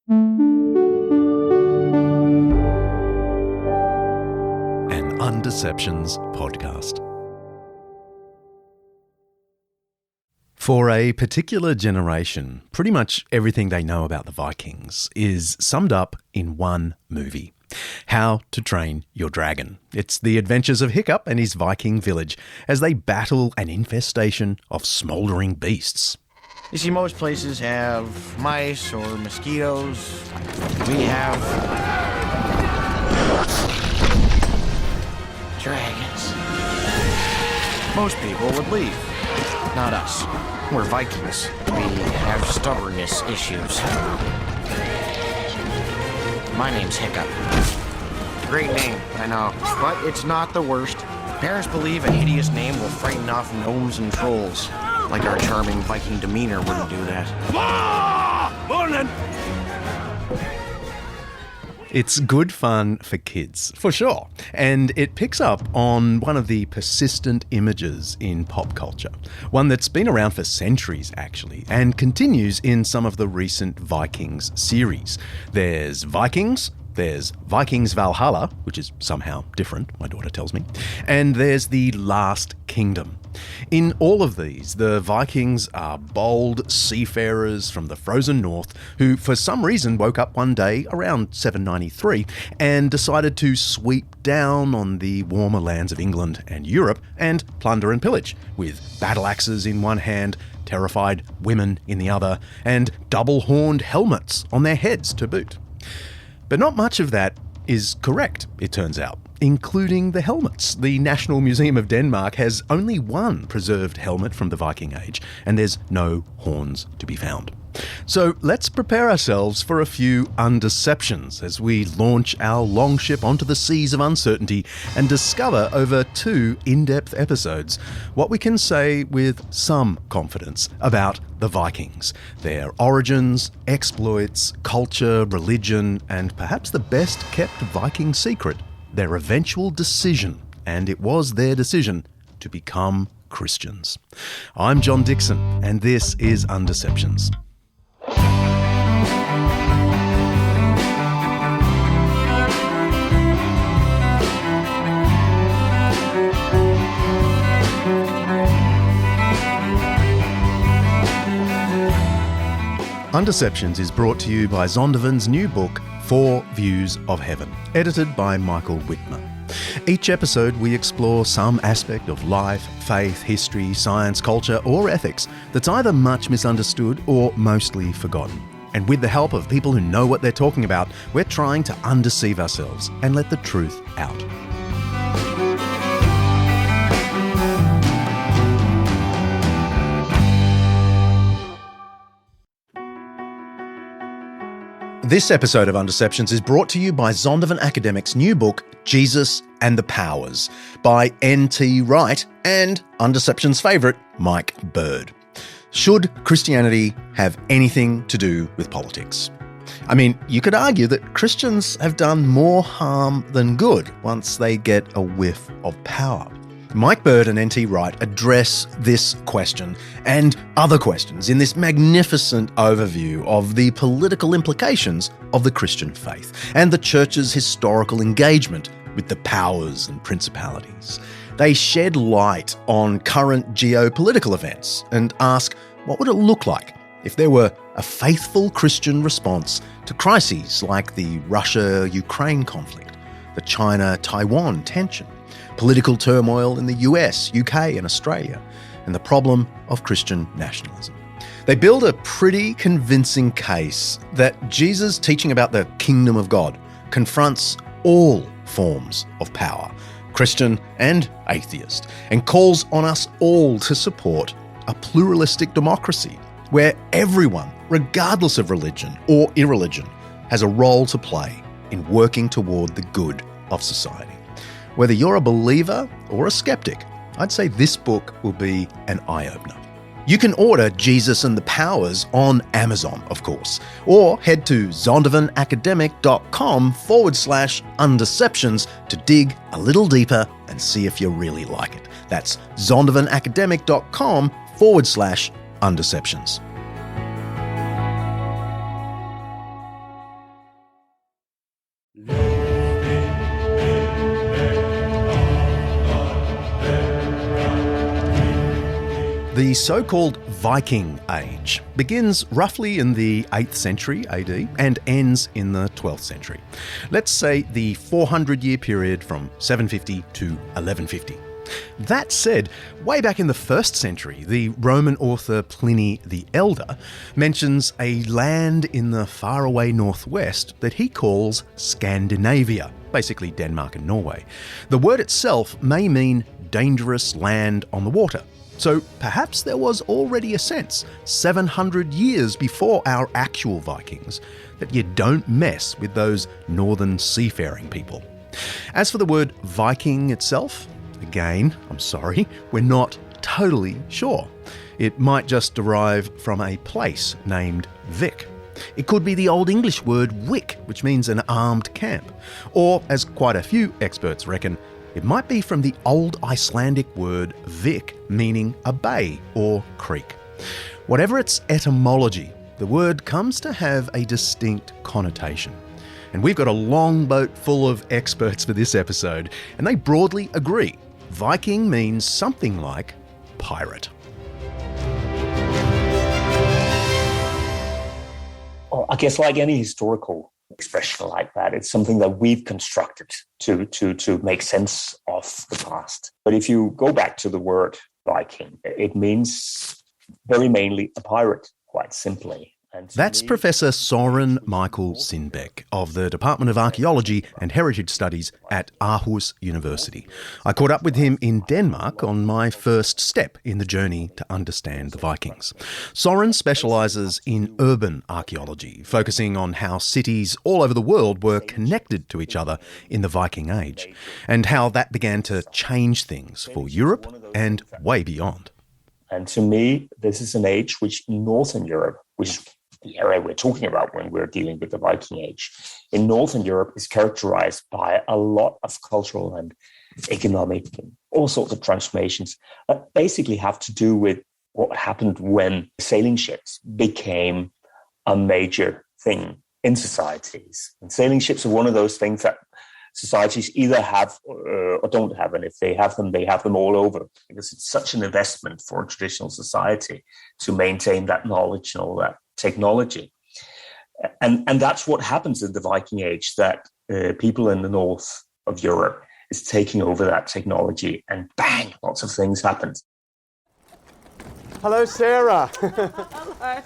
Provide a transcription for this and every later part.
An Undeceptions podcast. For a particular generation, pretty much everything they know about the Vikings is summed up in one movie. How to Train Your Dragon. It's the adventures of Hiccup and his Viking village as they battle an infestation of smouldering beasts. You see, most places have mice or mosquitoes. We have dragons. Most people would leave. Not us. We're Vikings. We have stubbornness issues. My name's Hiccup. Great name, I know, but it's not the worst. Parents believe a hideous name will frighten off gnomes and trolls. Like our charming Viking demeanor wouldn't do that. Morning! It's good fun for kids, for sure, and it picks up on one of the persistent images in pop culture, one that's been around for centuries actually, and continues in some of the recent Vikings series. There's Vikings, there's Vikings Valhalla, which is somehow different, my daughter tells me, and there's The Last Kingdom. In all of these, the Vikings are bold seafarers from the frozen north who for some reason woke up one day around 793 and decided to sweep down on the warmer lands of England and Europe and plunder and pillage, with battle axes in one hand, terrified women in the other, and double-horned helmets on their heads to boot. But not much of that is correct, it turns out, including the helmets. The National Museum of Denmark has only one preserved helmet from the Viking Age, and there's no horns to be found. So let's prepare ourselves for a few undeceptions as we launch our longship onto the seas of uncertainty and discover over 2 in-depth episodes what we can say with some confidence about the Vikings, their origins, exploits, culture, religion, and perhaps the best-kept Viking secret, their eventual decision, and it was their decision, to become Christians. I'm John Dickson, and this is Undeceptions. Undeceptions is brought to you by Zondervan's new book, 4 Views of Heaven, edited by Michael Whitmer. Each episode we explore some aspect of life, faith, history, science, culture, or ethics that's either much misunderstood or mostly forgotten. And with the help of people who know what they're talking about, we're trying to undeceive ourselves and let the truth out. This episode of Undeceptions is brought to you by Zondervan Academic's new book, Jesus and the Powers, by N.T. Wright and Undeceptions' favourite, Mike Bird. Should Christianity have anything to do with politics? I mean, you could argue that Christians have done more harm than good once they get a whiff of power. Mike Bird and N.T. Wright address this question and other questions in this magnificent overview of the political implications of the Christian faith and the Church's historical engagement with the powers and principalities. They shed light on current geopolitical events and ask, what would it look like if there were a faithful Christian response to crises like the Russia-Ukraine conflict, the China-Taiwan tension, political turmoil in the US, UK and Australia, and the problem of Christian nationalism. They build a pretty convincing case that Jesus' teaching about the kingdom of God confronts all forms of power, Christian and atheist, and calls on us all to support a pluralistic democracy where everyone, regardless of religion or irreligion, has a role to play in working toward the good of society. Whether you're a believer or a skeptic, I'd say this book will be an eye-opener. You can order Jesus and the Powers on Amazon, of course, or head to zondervanacademic.com/undeceptions to dig a little deeper and see if you really like it. That's zondervanacademic.com/undeceptions. The so-called Viking Age begins roughly in the 8th century AD and ends in the 12th century. Let's say the 400-year period from 750 to 1150. That said, way back in the 1st century, the Roman author Pliny the Elder mentions a land in the faraway northwest that he calls Scandinavia, basically Denmark and Norway. The word itself may mean dangerous land on the water. So perhaps there was already a sense, 700 years before our actual Vikings, that you don't mess with those northern seafaring people. As for the word Viking itself, again, I'm sorry, we're not totally sure. It might just derive from a place named Vik. It could be the Old English word wick, which means an armed camp. Or, as quite a few experts reckon, it might be from the Old Icelandic word vik, meaning a bay or creek. Whatever its etymology, the word comes to have a distinct connotation. And we've got a longboat full of experts for this episode, and they broadly agree. Viking means something like pirate. Well, I guess like any historical expression like that, it's something that we've constructed to make sense of the past. But if you go back to the word Viking, it means very mainly a pirate, quite simply. That's Professor Søren Michael Sindbæk of the Department of Archaeology and Heritage Studies at Aarhus University. I caught up with him in Denmark on my first step in the journey to understand the Vikings. Søren specialises in urban archaeology, focusing on how cities all over the world were connected to each other in the Viking Age, and how that began to change things for Europe and way beyond. And to me, this is an age which in Northern Europe, which is the area we're talking about when we're dealing with the Viking Age, in Northern Europe is characterized by a lot of cultural and economic and all sorts of transformations that basically have to do with what happened when sailing ships became a major thing in societies. And sailing ships are one of those things that societies either have or don't have. And if they have them all over, because it's such an investment for a traditional society to maintain that knowledge and all that technology. And that's what happens in the Viking Age, that people in the north of Europe is taking over that technology, and bang, lots of things happen. Hello, Sarah. Hello.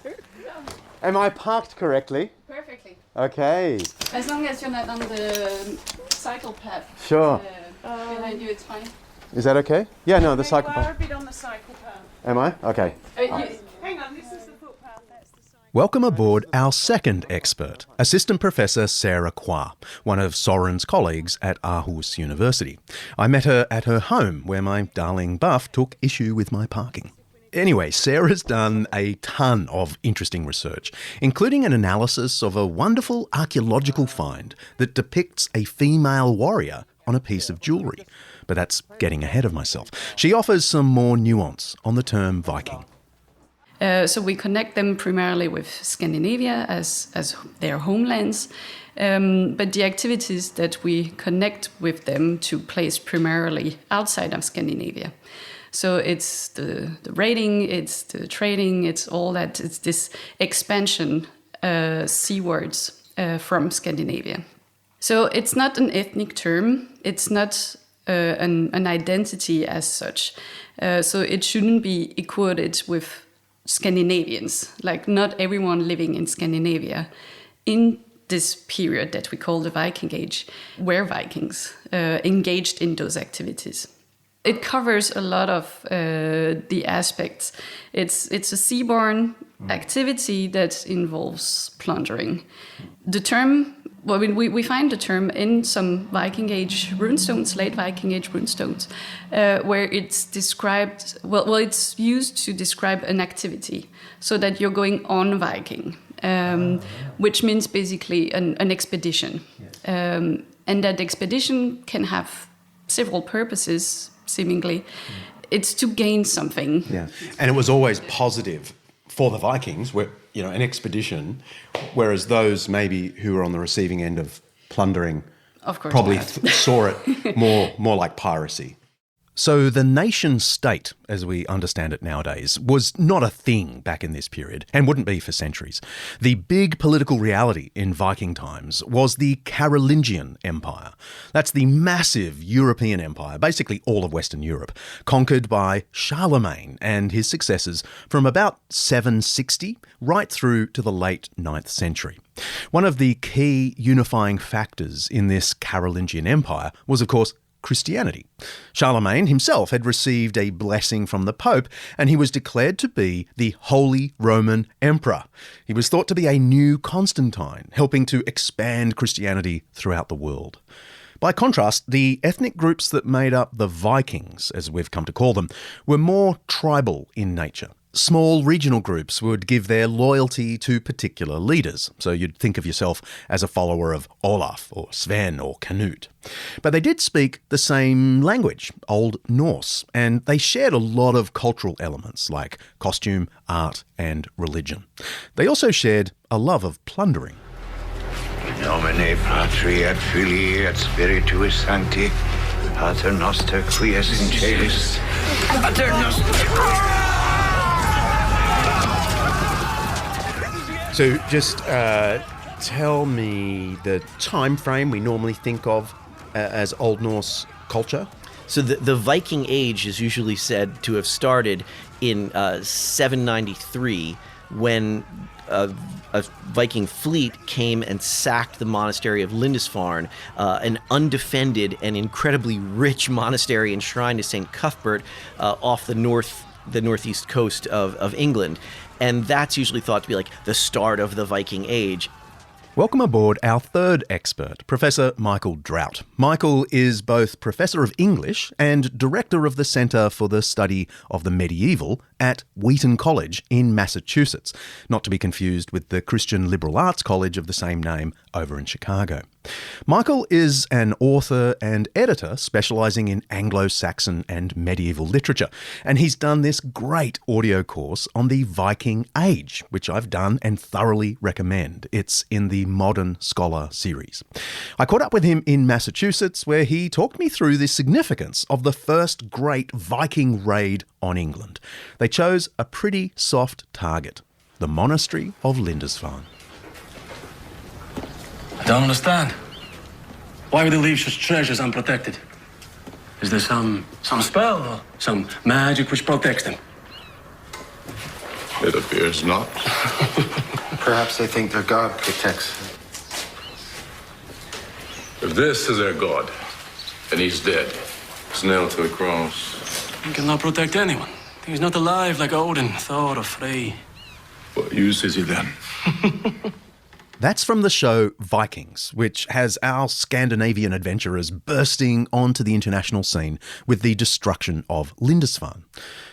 Am I parked correctly? Perfectly. Okay. As long as you're not on the cycle path. Sure. Behind you, it's fine. Is that okay? Yeah, no, the cycle You are a path. bit on the cycle path. Am I? Okay. Hang on, this is the footpath. That's the cycle. Welcome aboard our second expert, Assistant Professor Sarah Qua, one of Søren's colleagues at Aarhus University. I met her at her home, where my darling Buff took issue with my parking. Anyway, Sarah's done a ton of interesting research, including an analysis of a wonderful archaeological find that depicts a female warrior on a piece of jewellery. But that's getting ahead of myself. She offers some more nuance on the term Viking. So we connect them primarily with Scandinavia as their homelands, but the activities that we connect with them to place primarily outside of Scandinavia. So it's the raiding, it's the trading, it's all that. It's this expansion seawards from Scandinavia. So it's not an ethnic term. It's not an identity as such. So it shouldn't be equated with Scandinavians. Like, not everyone living in Scandinavia in this period that we call the Viking Age were Vikings, engaged in those activities. It covers a lot of the aspects. It's a seaborne activity that involves plundering. The term, well, we find the term in some Viking Age runestones, late Viking Age runestones, where it's described, it's used to describe an activity, so that you're going on Viking, which means basically an expedition. And that expedition can have several purposes, seemingly. It's to gain something. Yeah, and it was always positive for the Vikings, where, you know, an expedition, whereas those maybe who were on the receiving end of plundering Of course probably not. saw it more like piracy. So the nation state, as we understand it nowadays, was not a thing back in this period and wouldn't be for centuries. The big political reality in Viking times was the Carolingian Empire. That's the massive European empire, basically all of Western Europe, conquered by Charlemagne and his successors from about 760 right through to the late 9th century. One of the key unifying factors in this Carolingian Empire was, of course, Christianity. Charlemagne himself had received a blessing from the Pope, and he was declared to be the Holy Roman Emperor. He was thought to be a new Constantine, helping to expand Christianity throughout the world. By contrast, the ethnic groups that made up the Vikings, as we've come to call them, were more tribal in nature. Small regional groups would give their loyalty to particular leaders, so you'd think of yourself as a follower of Olaf or Sven or Canute. But they did speak the same language, Old Norse, and they shared a lot of cultural elements like costume, art and religion. They also shared a love of plundering. In nomine Patri et Filii et Spiritus Sancti, Pater Noster qui es in caelis, Pater Noster. So just tell me the time frame we normally think of as Old Norse culture. So the Viking Age is usually said to have started in 793 when a Viking fleet came and sacked the monastery of Lindisfarne, an undefended and incredibly rich monastery and shrine to St. Cuthbert off the northeast coast of England. And that's usually thought to be like the start of the Viking Age. Welcome aboard our third expert, Professor Michael Drought. Michael is both Professor of English and Director of the Centre for the Study of the Medieval at Wheaton College in Massachusetts, not to be confused with the Christian Liberal Arts College of the same name over in Chicago. Michael is an author and editor specialising in Anglo-Saxon and medieval literature, and he's done this great audio course on the Viking Age, which I've done and thoroughly recommend. It's in the Modern Scholar series. I caught up with him in Massachusetts, where he talked me through the significance of the first great Viking raid on England. They chose a pretty soft target, the monastery of Lindisfarne. I don't understand. Why would they leave such treasures unprotected? Is there some spell or some magic which protects them? It appears not. Perhaps they think their god protects. If this is their god, and he's dead, he's nailed to the cross. He cannot protect anyone. He's not alive like Odin, Thor, or Frey. What use is he then? That's from the show Vikings, which has our Scandinavian adventurers bursting onto the international scene with the destruction of Lindisfarne.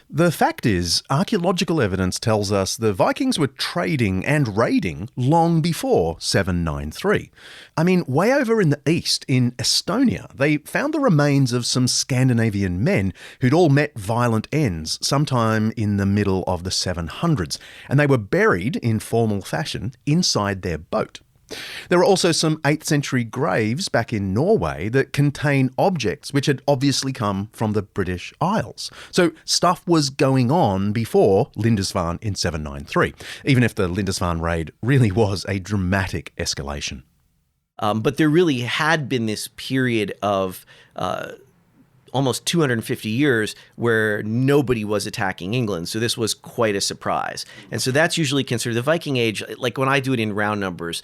The fact is, archaeological evidence tells us the Vikings were trading and raiding long before 793. I mean, way over in the east, in Estonia, they found the remains of some Scandinavian men who'd all met violent ends sometime in the middle of the 700s, and they were buried in formal fashion inside their boat. There are also some 8th century graves back in Norway that contain objects which had obviously come from the British Isles. So stuff was going on before Lindisfarne in 793, even if the Lindisfarne raid really was a dramatic escalation. But there really had been this period of almost 250 years where nobody was attacking England. So this was quite a surprise. And so that's usually considered the Viking Age, like when I do it in round numbers,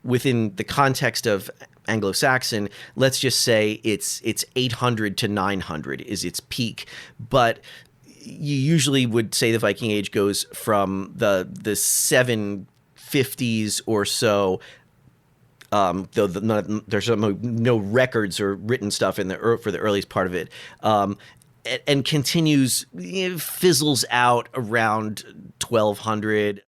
within the context of Anglo-Saxon, let's just say it's 800 to 900 is its peak. But you usually would say the Viking Age goes from the 750s or so, though there's no records or written stuff for the earliest part of it, and continues, fizzles out around 1200.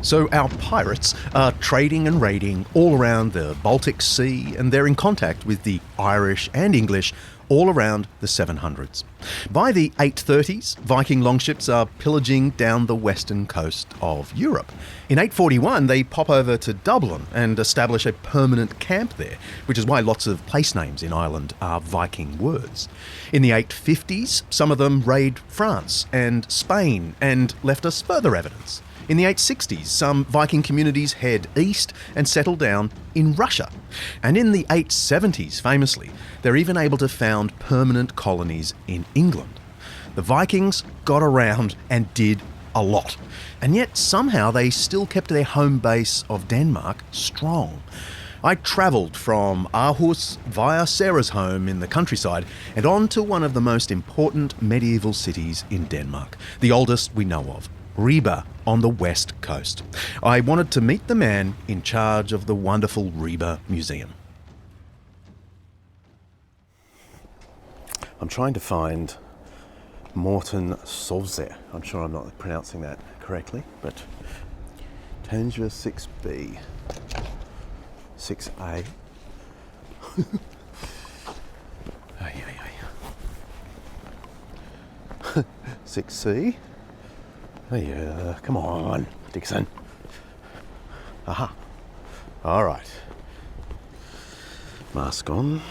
So our pirates are trading and raiding all around the Baltic Sea, and they're in contact with the Irish and English all around the 700s. By the 830s, Viking longships are pillaging down the western coast of Europe. In 841, they pop over to Dublin and establish a permanent camp there, which is why lots of place names in Ireland are Viking words. In the 850s, some of them raid France and Spain and left us further evidence. In the 860s, some Viking communities head east and settle down in Russia. And in the 870s, famously, they're even able to found permanent colonies in England. The Vikings got around and did a lot. And yet somehow they still kept their home base of Denmark strong. I travelled from Aarhus via Sarah's home in the countryside and on to one of the most important medieval cities in Denmark, the oldest we know of, Ribe on the west coast. I wanted to meet the man in charge of the wonderful Ribe Museum. I'm trying to find Morten Sovse. I'm sure I'm not pronouncing that correctly, but Tanger 6B, 6A. Ay, ay, ay. 6C. Hey, come on, Dickson. Aha. All right. Mask on.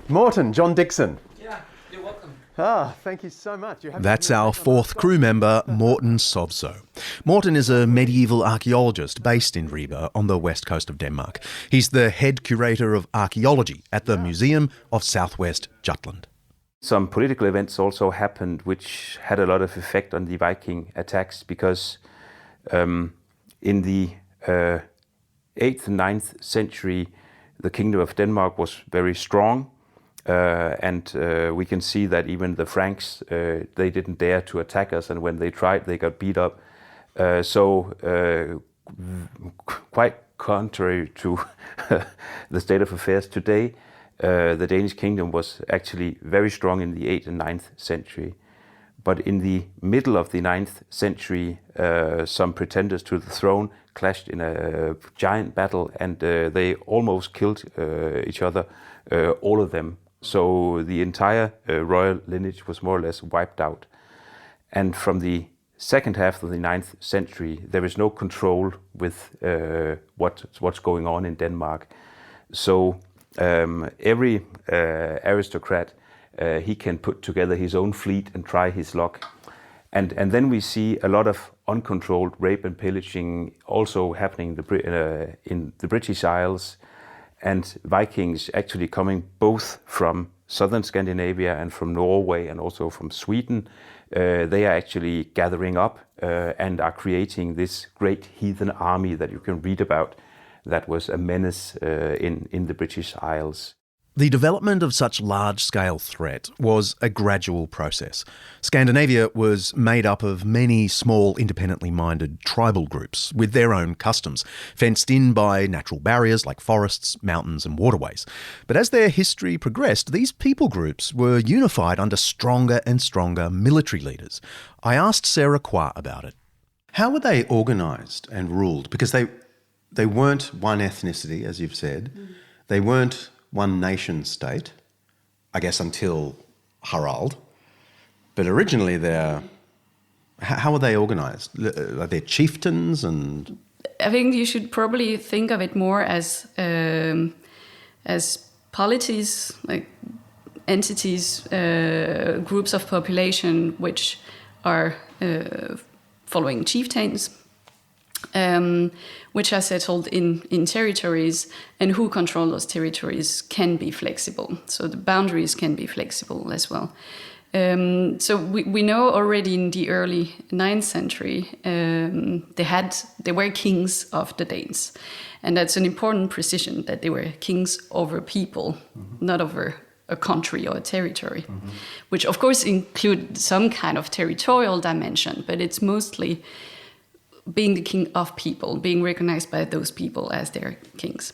Morten, John Dickson. Yeah, you're welcome. Thank you so much. That's our fourth crew member, Morten Sovso. Morten is a medieval archaeologist based in Ribe on the west coast of Denmark. He's the head curator of archaeology at the Museum of Southwest Jutland. Some political events also happened which had a lot of effect on the Viking attacks because in the 8th and 9th century, the Kingdom of Denmark was very strong. And we can see that even the Franks, they didn't dare to attack us, and when they tried, they got beat up. Quite contrary to the state of affairs today, the Danish kingdom was actually very strong in the 8th and 9th century. But in the middle of the 9th century, some pretenders to the throne clashed in a giant battle, and they almost killed each other, all of them. So the entire royal lineage was more or less wiped out. And from the second half of the 9th century, there is no control with what's going on in Denmark. So every aristocrat, he can put together his own fleet and try his luck. And then we see a lot of uncontrolled rape and pillaging also happening in the British Isles, and Vikings actually coming both from southern Scandinavia and from Norway and also from Sweden. They are actually gathering up and are creating this great heathen army that you can read about that was a menace in the British Isles. The development of such large-scale threat was a gradual process. Scandinavia was made up of many small, independently minded tribal groups with their own customs, fenced in by natural barriers like forests, mountains and waterways. But as their history progressed, these people groups were unified under stronger and stronger military leaders. I asked Sarah Qua about it. How were they organised and ruled? Because they weren't one ethnicity, as you've said. They weren't one nation state, I guess until Harald. But originally how were they organised? Are they chieftains and... I think you should probably think of it more as polities, like entities, groups of population which are following chieftains, which are settled in territories, and who control those territories can be flexible. So the boundaries can be flexible as well. So we know already in the early 9th century, they were kings of the Danes. And that's an important precision, that they were kings over people, not over a country or a territory, which of course include some kind of territorial dimension, but it's mostly being the king of people, being recognized by those people as their kings.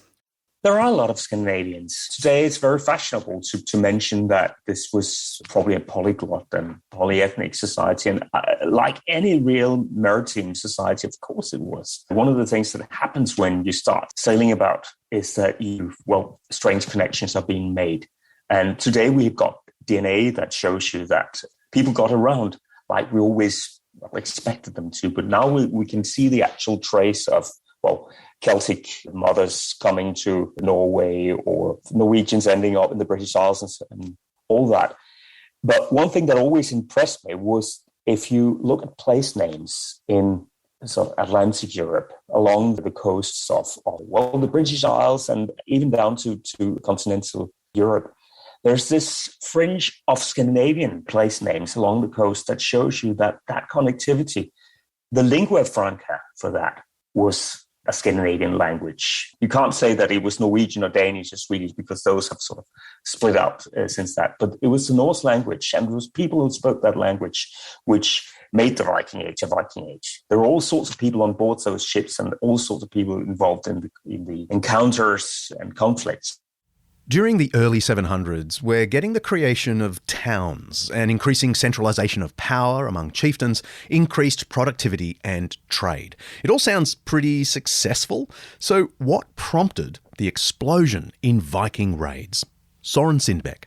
There are a lot of Scandinavians. Today it's very fashionable to mention that this was probably a polyglot and polyethnic society. And like any real maritime society, of course it was. One of the things that happens when you start sailing about is that strange connections are being made. And today we've got DNA that shows you that people got around like we always expected them to. But now we can see the actual trace of, Celtic mothers coming to Norway or Norwegians ending up in the British Isles and all that. But one thing that always impressed me was if you look at place names in sort of Atlantic Europe, along the coasts of the British Isles and even down to continental Europe, there's this fringe of Scandinavian place names along the coast that shows you that connectivity, the lingua franca for that was a Scandinavian language. You can't say that it was Norwegian or Danish or Swedish because those have sort of split out since that. But it was the Norse language, and it was people who spoke that language which made the Viking Age a Viking Age. There were all sorts of people on board those ships and all sorts of people involved in the encounters and conflicts. During the early 700s, we're getting the creation of towns, an increasing centralisation of power among chieftains, increased productivity and trade. It all sounds pretty successful. So what prompted the explosion in Viking raids? Soren Sindbæk.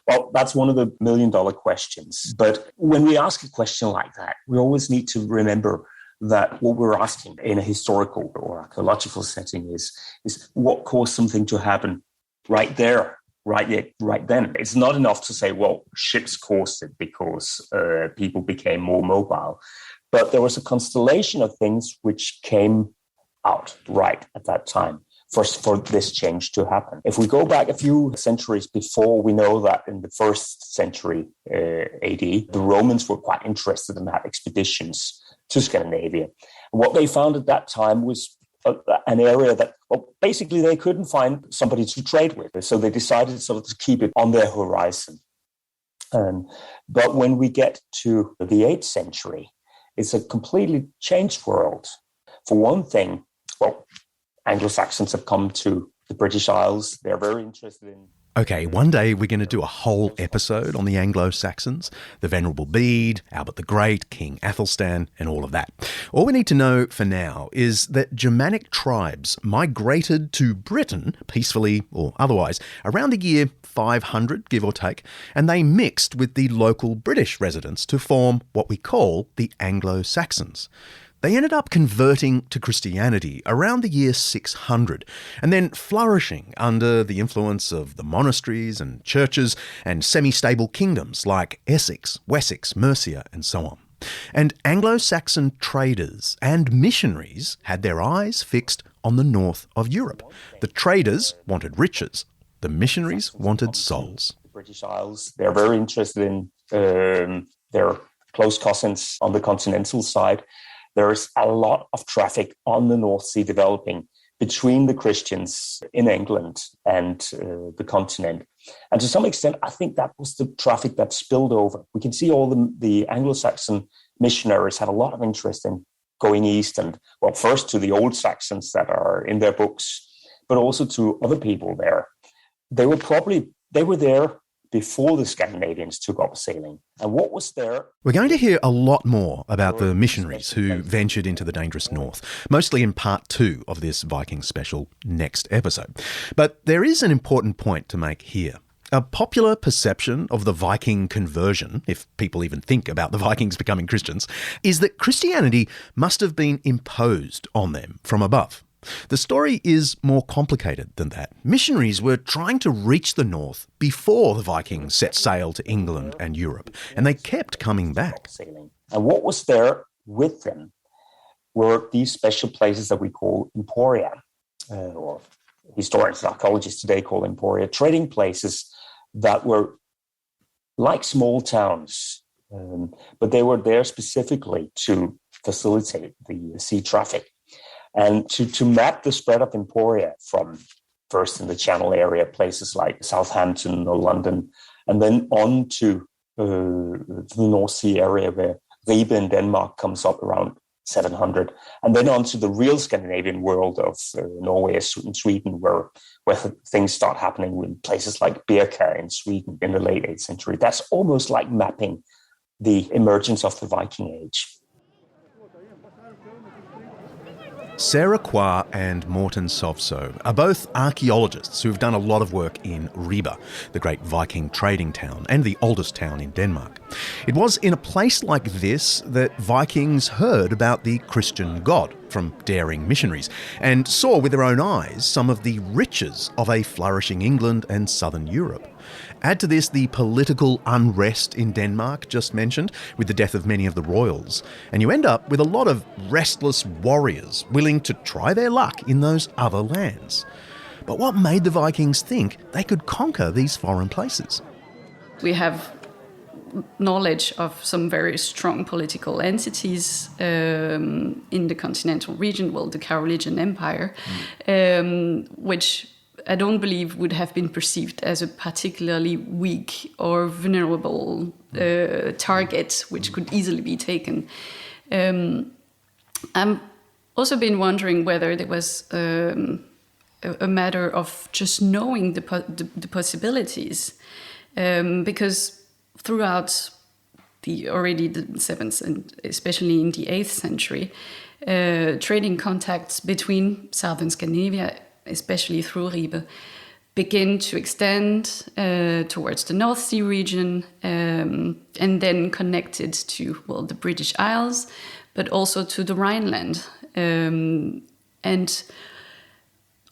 Well, that's one of the million-dollar questions. But when we ask a question like that, we always need to remember that what we're asking in a historical or archaeological setting is what caused something to happen right there, right then. It's not enough to say, ships caused it because people became more mobile. But there was a constellation of things which came out right at that time for this change to happen. If we go back a few centuries before, we know that in the 1st century AD, the Romans were quite interested in expeditions to Scandinavia. And what they found at that time was an area that, basically they couldn't find somebody to trade with. So they decided sort of to keep it on their horizon. But when we get to the 8th century, it's a completely changed world. For one thing, Anglo-Saxons have come to the British Isles. They're very interested in... Okay, one day we're going to do a whole episode on the Anglo-Saxons, the Venerable Bede, Albert the Great, King Athelstan, and all of that. All we need to know for now is that Germanic tribes migrated to Britain, peacefully or otherwise, around the year 500, give or take, and they mixed with the local British residents to form what we call the Anglo-Saxons. They ended up converting to Christianity around the year 600 and then flourishing under the influence of the monasteries and churches and semi-stable kingdoms like Essex, Wessex, Mercia and so on. And Anglo-Saxon traders and missionaries had their eyes fixed on the north of Europe. The traders wanted riches. The missionaries wanted souls. The British Isles, they're very interested in their close cousins on the continental side. There's a lot of traffic on the North Sea developing between the Christians in England and the continent. And to some extent, I think that was the traffic that spilled over. We can see all the Anglo-Saxon missionaries had a lot of interest in going east and, first to the old Saxons that are in their books, but also to other people there. They were there before the Scandinavians took up sailing. And what was there? We're going to hear a lot more about the missionaries who ventured into the dangerous north, mostly in part 2 of this Viking special next episode. But there is an important point to make here. A popular perception of the Viking conversion, if people even think about the Vikings becoming Christians, is that Christianity must have been imposed on them from above. The story is more complicated than that. Missionaries were trying to reach the north before the Vikings set sail to England and Europe, and they kept coming back. And what was there with them were these special places that we call emporia, or historians and archaeologists today call emporia, trading places that were like small towns, but they were there specifically to facilitate the sea traffic. And to map the spread of emporia from first in the Channel area, places like Southampton or London, and then on to the North Sea area where Ribe in Denmark comes up around 700, and then on to the real Scandinavian world of Norway and Sweden, where things start happening in places like Birka in Sweden in the late 8th century. That's almost like mapping the emergence of the Viking Age. Sarah Qua and Morten Sovso are both archaeologists who've done a lot of work in Ribe, the great Viking trading town and the oldest town in Denmark. It was in a place like this that Vikings heard about the Christian God from daring missionaries and saw with their own eyes some of the riches of a flourishing England and southern Europe. Add to this the political unrest in Denmark just mentioned, with the death of many of the royals, and you end up with a lot of restless warriors willing to try their luck in those other lands. But what made the Vikings think they could conquer these foreign places? We have knowledge of some very strong political entities in the continental region, well, the Carolingian Empire, which I don't believe would have been perceived as a particularly weak or vulnerable target, which could easily be taken. I've also been wondering whether there was a matter of just knowing the possibilities, because throughout the 7th and especially in the 8th century, trading contacts between southern Scandinavia, especially through Ribe, begin to extend towards the North Sea region and then connected to, well, the British Isles, but also to the Rhineland. And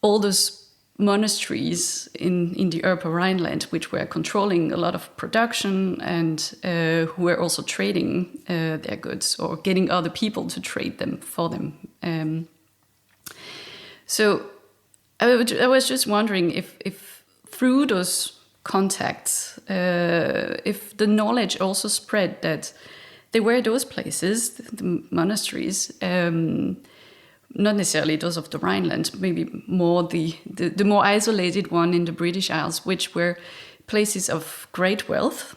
all those monasteries in the Upper Rhineland, which were controlling a lot of production and who were also trading their goods or getting other people to trade them for them. So I was just wondering if through those contacts, if the knowledge also spread that there were those places, the monasteries, not necessarily those of the Rhineland, maybe more the more isolated one in the British Isles, which were places of great wealth,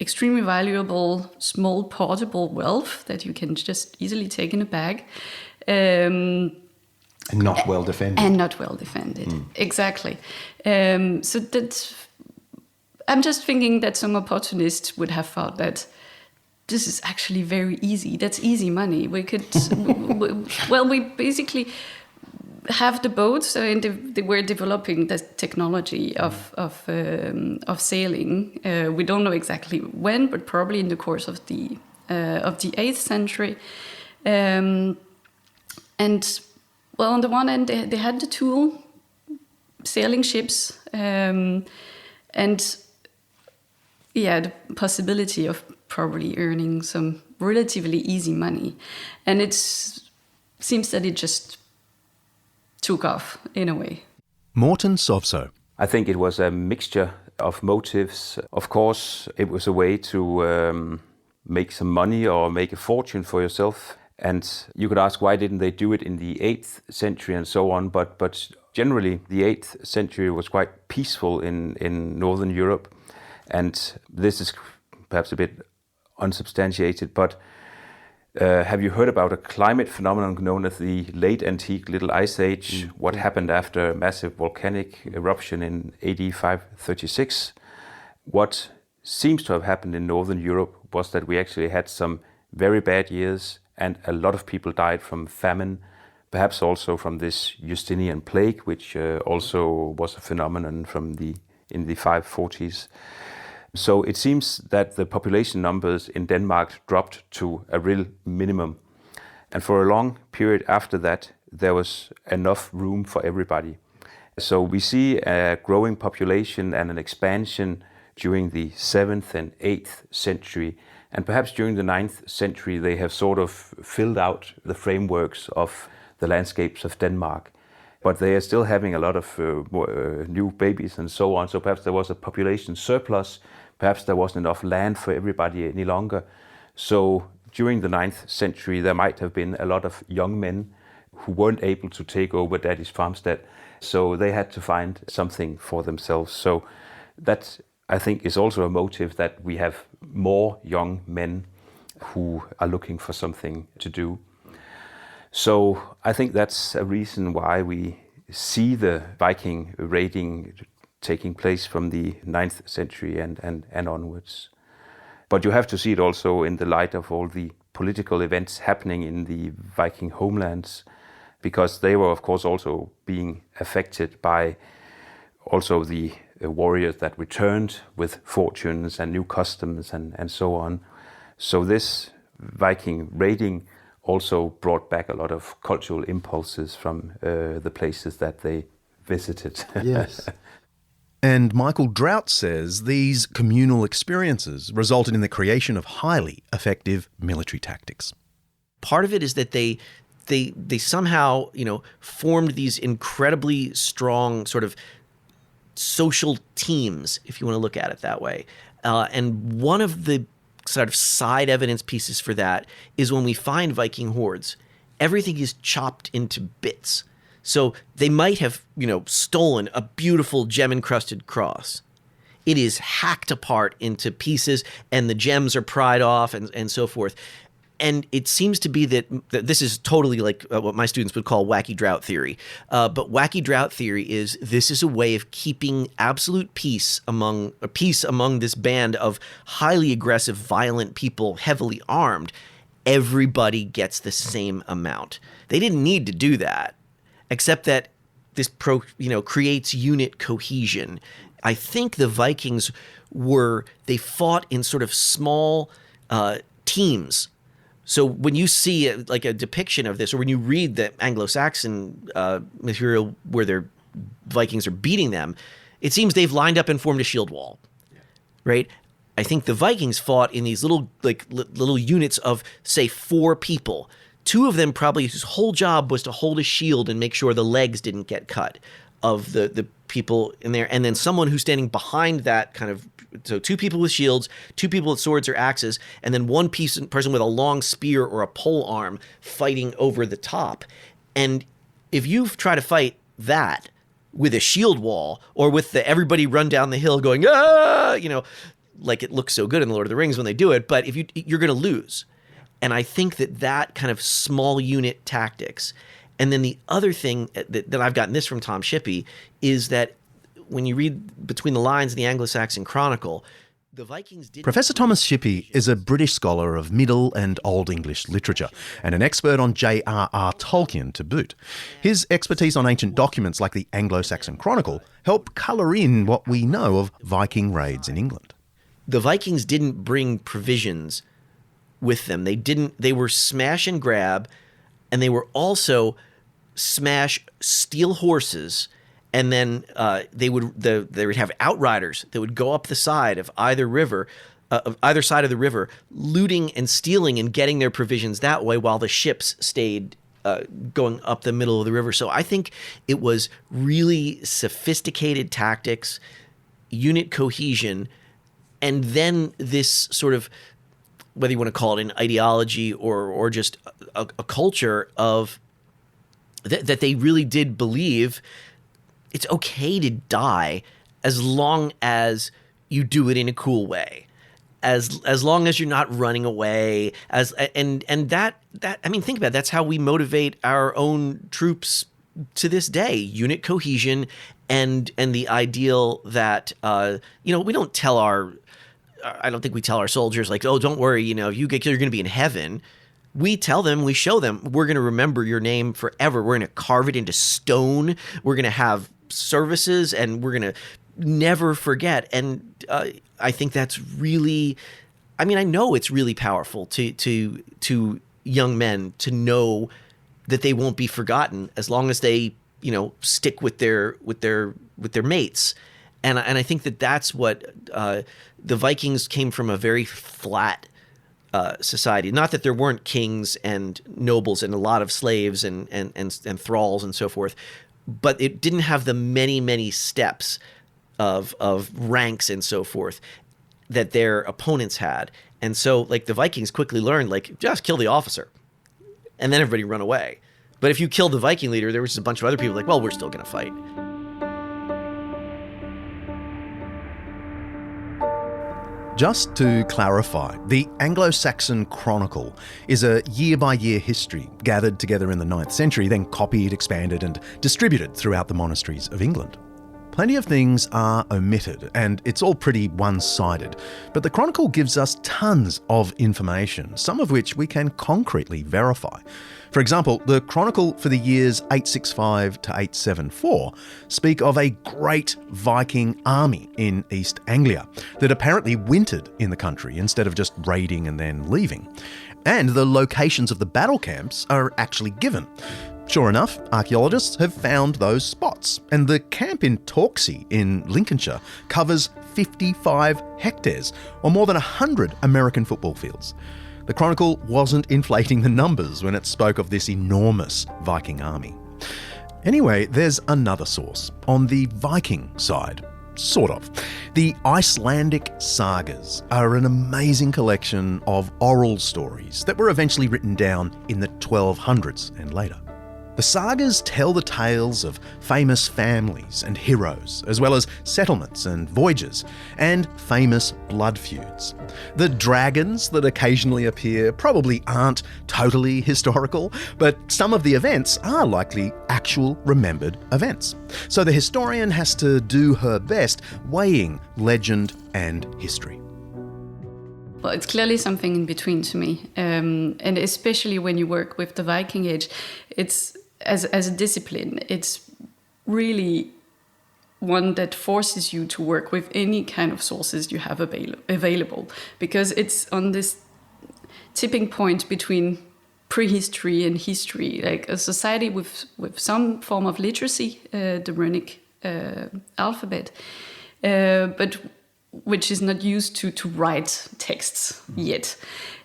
extremely valuable, small portable wealth that you can just easily take in a bag. And not well defended. And not well defended, exactly. So that I'm just thinking that some opportunists would have thought that this is actually very easy. That's easy money. We could, we basically have the boats, and they were developing the technology of sailing. We don't know exactly when, but probably in the course of the 8th century. And well, on the one hand, they had the tool, sailing ships, and the possibility of probably earning some relatively easy money. And it seems that it just took off in a way. Morten Sovso. I think it was a mixture of motives. Of course, it was a way to make some money or make a fortune for yourself. And you could ask, why didn't they do it in the 8th century and so on? But generally, the 8th century was quite peaceful in Northern Europe. And this is perhaps a bit unsubstantiated, but have you heard about a climate phenomenon known as the Late Antique Little Ice Age? What happened after a massive volcanic eruption in AD 536? What seems to have happened in Northern Europe was that we actually had some very bad years, and a lot of people died from famine, perhaps also from this Justinian plague, which also was a phenomenon in the 540s. So it seems that the population numbers in Denmark dropped to a real minimum. And for a long period after that, there was enough room for everybody. So we see a growing population and an expansion during the 7th and 8th century. And perhaps during the 9th century, they have sort of filled out the frameworks of the landscapes of Denmark. But they are still having a lot of new babies and so on. So perhaps there was a population surplus. Perhaps there wasn't enough land for everybody any longer. So during the 9th century, there might have been a lot of young men who weren't able to take over daddy's farmstead. So they had to find something for themselves. So that, I think, is also a motive, that we have more young men who are looking for something to do. So I think that's a reason why we see the Viking raiding taking place from the 9th century and onwards. But you have to see it also in the light of all the political events happening in the Viking homelands, because they were, of course, also being affected by also the warriors that returned with fortunes and new customs and so on. So this Viking raiding also brought back a lot of cultural impulses from the places that they visited. Yes. And Michael Drought says these communal experiences resulted in the creation of highly effective military tactics. Part of it is that they somehow, formed these incredibly strong sort of social teams, if you want to look at it that way. And one of the sort of side evidence pieces for that is when we find Viking hordes, everything is chopped into bits. So they might have, stolen a beautiful gem-encrusted cross. It is hacked apart into pieces, and the gems are pried off and so forth. And it seems to be that this is totally like what my students would call wacky drought theory. But wacky drought theory is this is a way of keeping absolute peace among this band of highly aggressive, violent people, heavily armed. Everybody gets the same amount. They didn't need to do that, except that this creates unit cohesion. I think the Vikings they fought in sort of small teams. So when you see like a depiction of this, or when you read the Anglo-Saxon material where their Vikings are beating them, it seems they've lined up and formed a shield wall, right? I think the Vikings fought in these little units of, say, 4 people. 2 of them probably whose whole job was to hold a shield and make sure the legs didn't get cut of the people in there, and then someone who's standing behind that kind of. So 2 people with shields, 2 people with swords or axes, and then one person with a long spear or a pole arm fighting over the top. And if you try to fight that with a shield wall, or with everybody run down the hill going, ah, like it looks so good in The Lord of the Rings when they do it, but you're going to lose. And I think that kind of small unit tactics. And then the other thing that I've gotten this from Tom Shippey is that when you read between the lines in the Anglo-Saxon Chronicle, the Vikings did. Professor Thomas Shippey is a British scholar of Middle and Old English literature and an expert on J.R.R. Tolkien to boot. His expertise on ancient documents like the Anglo-Saxon Chronicle help colour in what we know of Viking raids in England. The Vikings didn't bring provisions with them. They were smash and grab, and they were also steal horses. And then they would have outriders that would go up the side of either side of the river, looting and stealing and getting their provisions that way, while the ships stayed going up the middle of the river. So I think it was really sophisticated tactics, unit cohesion, and then this sort of, whether you want to call it an ideology or just a culture of that they really did believe. It's okay to die as long as you do it in a cool way, as long as you're not running away. And that I mean, think about it. That's how we motivate our own troops to this day: unit cohesion and the ideal that we don't tell I don't think we tell our soldiers like, oh, don't worry, if you get killed, you're going to be in heaven. We tell them, we show them, we're going to remember your name forever. We're going to carve it into stone. We're going to have services, and we're going to never forget. And I think that's really, I know it's really powerful to young men to know that they won't be forgotten as long as they, stick with their mates. And I think that's what the Vikings came from, a very flat society. Not that there weren't kings and nobles and a lot of slaves and thralls and so forth, but it didn't have the many steps of ranks and so forth that their opponents had. And so, like, the Vikings quickly learned, like, just kill the officer, and then everybody run away. But if you killed the Viking leader, there was just a bunch of other people like, well, we're still going to fight. Just to clarify, the Anglo-Saxon Chronicle is a year-by-year history gathered together in the 9th century, then copied, expanded and distributed throughout the monasteries of England. Plenty of things are omitted, and it's all pretty one-sided. But the Chronicle gives us tons of information, some of which we can concretely verify. For example, the Chronicle for the years 865 to 874 speak of a great Viking army in East Anglia that apparently wintered in the country instead of just raiding and then leaving. And the locations of the battle camps are actually given. Sure enough, archaeologists have found those spots, and the camp in Torksey in Lincolnshire covers 55 hectares, or more than 100 American football fields. The Chronicle wasn't inflating the numbers when it spoke of this enormous Viking army. Anyway, there's another source, on the Viking side. Sort of. The Icelandic sagas are an amazing collection of oral stories that were eventually written down in the 1200s and later. The sagas tell the tales of famous families and heroes, as well as settlements and voyages, and famous blood feuds. The dragons that occasionally appear probably aren't totally historical, but some of the events are likely actual remembered events. So the historian has to do her best weighing legend and history. Well, it's clearly something in between to me. And especially when you work with the Viking Age, it's as a discipline, it's really one that forces you to work with any kind of sources you have available, because it's on this tipping point between prehistory and history, like a society with some form of literacy, the runic alphabet, but which is not used to write texts yet.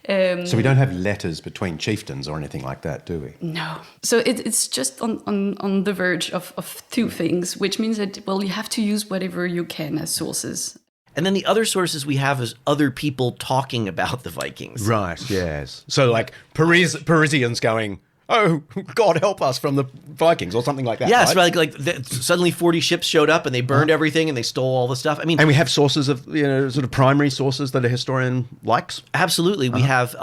So we don't have letters between chieftains or anything like that, do we? No. So it's just on the verge of two things, which means that, well, you have to use whatever you can as sources. And then the other sources we have is other people talking about the Vikings. Right, yes. So like Parisians going, oh, God help us from the Vikings, or something like that. Yes, right? Suddenly 40 ships showed up and they burned everything and they stole all the stuff. I mean, and we have sources of, sort of primary sources that a historian likes? Absolutely. We have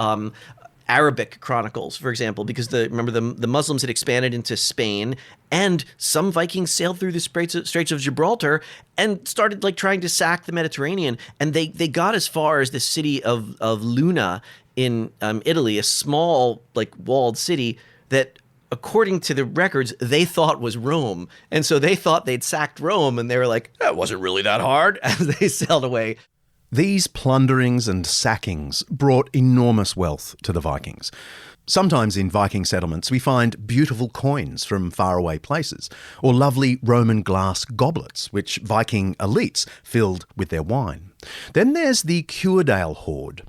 Arabic chronicles, for example, because remember the Muslims had expanded into Spain, and some Vikings sailed through the Straits of Gibraltar and started trying to sack the Mediterranean, and they got as far as the city of Luna in Italy, a small walled city that, according to the records, they thought was Rome. And so they thought they'd sacked Rome, and they were like, that wasn't really that hard, as they sailed away. These plunderings and sackings brought enormous wealth to the Vikings. Sometimes in Viking settlements we find beautiful coins from faraway places, or lovely Roman glass goblets which Viking elites filled with their wine. Then there's the Curedale hoard.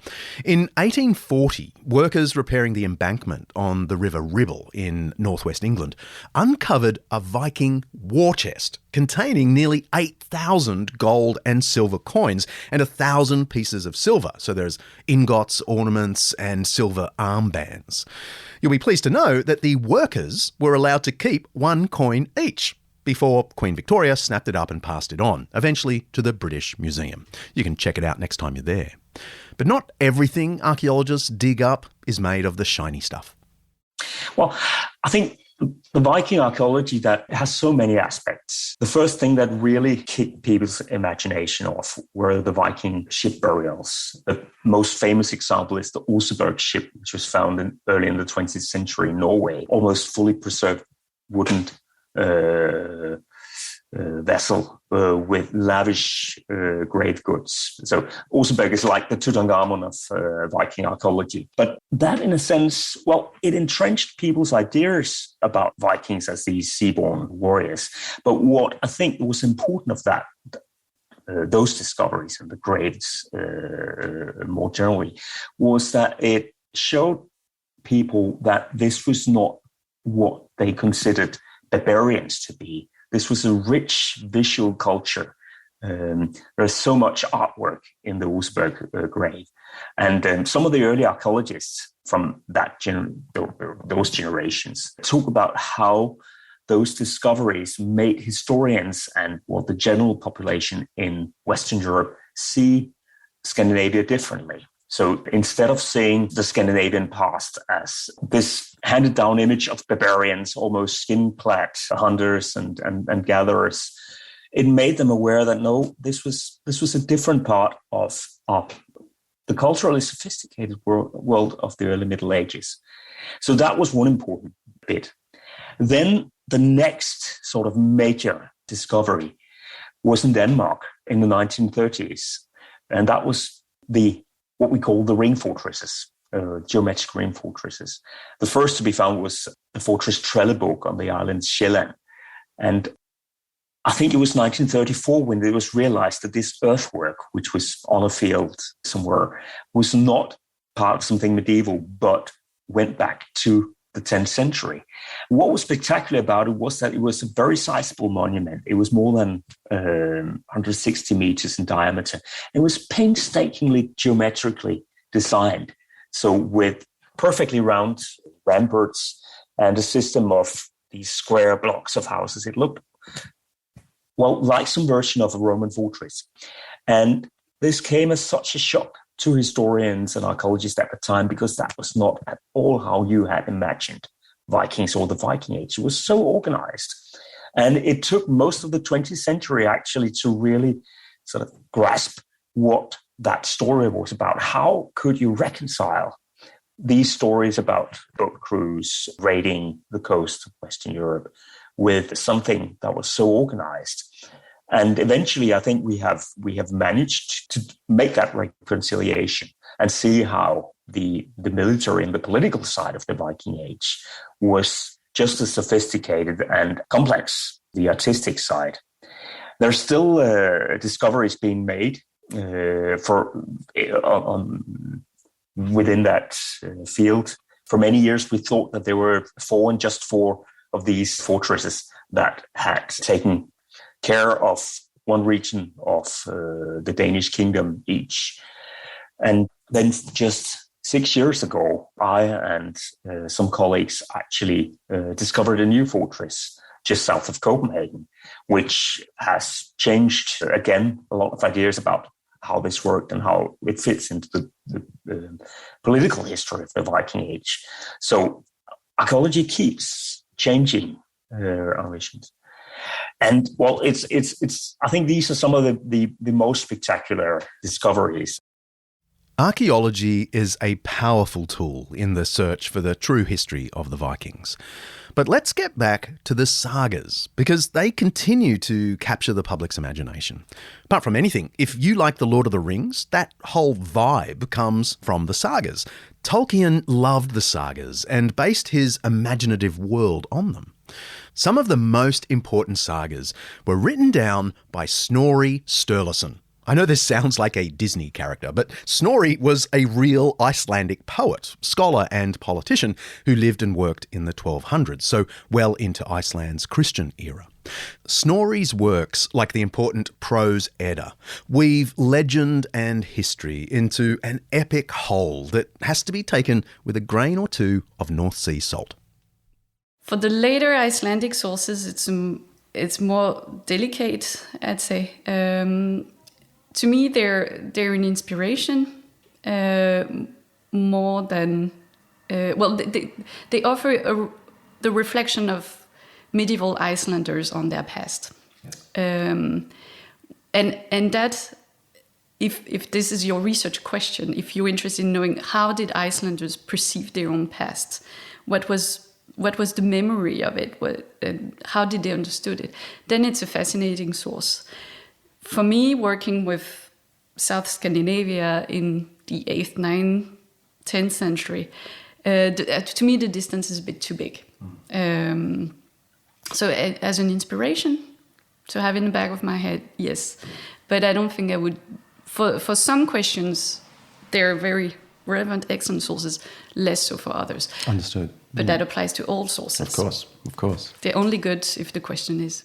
In 1840, workers repairing the embankment on the River Ribble in northwest England uncovered a Viking war chest containing nearly 8,000 gold and silver coins and 1,000 pieces of silver. So there's ingots, ornaments, and silver armbands. You'll be pleased to know that the workers were allowed to keep one coin each, before Queen Victoria snapped it up and passed it on, eventually to the British Museum. You can check it out next time you're there. But not everything archaeologists dig up is made of the shiny stuff. Well, I think the Viking archaeology that has so many aspects. The first thing that really kicked people's imagination off were the Viking ship burials. The most famous example is the Oseberg ship, which was found early in the 20th century in Norway, almost fully preserved wooden vessel with lavish grave goods. So Oseberg is like the Tutankhamun of Viking archaeology. But that, in a sense, well, it entrenched people's ideas about Vikings as these seaborne warriors. But what I think was important of that, those discoveries and the graves more generally, was that it showed people that this was not what they considered barbarians to be. This was a rich visual culture. There's so much artwork in the Oseberg grave. And some of the early archaeologists from those generations talk about how those discoveries made historians and the general population in Western Europe see Scandinavia differently. So instead of seeing the Scandinavian past as this handed down image of barbarians, almost skin-clad hunters and gatherers, it made them aware that no, this was a different part of the culturally sophisticated world of the early Middle Ages. So that was one important bit. Then the next sort of major discovery was in Denmark in the 1930s. And that was what we call the ring fortresses, geometric ring fortresses. The first to be found was the fortress Trelleborg on the island Sjælland. And I think it was 1934 when it was realized that this earthwork, which was on a field somewhere, was not part of something medieval, but went back to the 10th century. What was spectacular about it was that it was a very sizable monument. It was more than 160 meters in diameter. It was painstakingly geometrically designed. So with perfectly round ramparts and a system of these square blocks of houses, it looked, well, like some version of a Roman fortress. And this came as such a shock to historians and archaeologists at the time, because that was not at all how you had imagined Vikings or the Viking Age. It was so organized. And it took most of the 20th century actually to really sort of grasp what that story was about. How could you reconcile these stories about boat crews raiding the coast of Western Europe with something that was so organized? And eventually, I think we have managed to make that reconciliation and see how the military and the political side of the Viking Age was just as sophisticated and complex, the artistic side. There's still discoveries being made within that field. For many years, we thought that there were just four of these fortresses that had taken care of one region of the Danish kingdom each. And then just 6 years ago, I and some colleagues actually discovered a new fortress just south of Copenhagen, which has changed, again, a lot of ideas about how this worked and how it fits into the political history of the Viking Age. So archaeology keeps changing our visions. And well, it's. I think these are some of the most spectacular discoveries. Archaeology is a powerful tool in the search for the true history of the Vikings. But let's get back to the sagas, because they continue to capture the public's imagination. Apart from anything, if you like The Lord of the Rings, that whole vibe comes from the sagas. Tolkien loved the sagas and based his imaginative world on them. Some of the most important sagas were written down by Snorri Sturluson. I know this sounds like a Disney character, but Snorri was a real Icelandic poet, scholar and politician who lived and worked in the 1200s, so well into Iceland's Christian era. Snorri's works, like the important prose Edda, weave legend and history into an epic whole that has to be taken with a grain or two of North Sea salt. For the later Icelandic sources, it's more delicate, I'd say. To me, they're an inspiration more than they offer the reflection of medieval Icelanders on their past, and that if this is your research question, if you're interested in knowing how did Icelanders perceive their own past, what was the memory of it, how did they understood it, then it's a fascinating source. For me, working with South Scandinavia in the 8th, 9th, 10th century, to me the distance is a bit too big. So as an inspiration to have in the back of my head, yes. But I don't think I would, for some questions, they're very relevant, excellent sources, less so for others. Understood. But that applies to all sources. Of course. They're only good if the question is.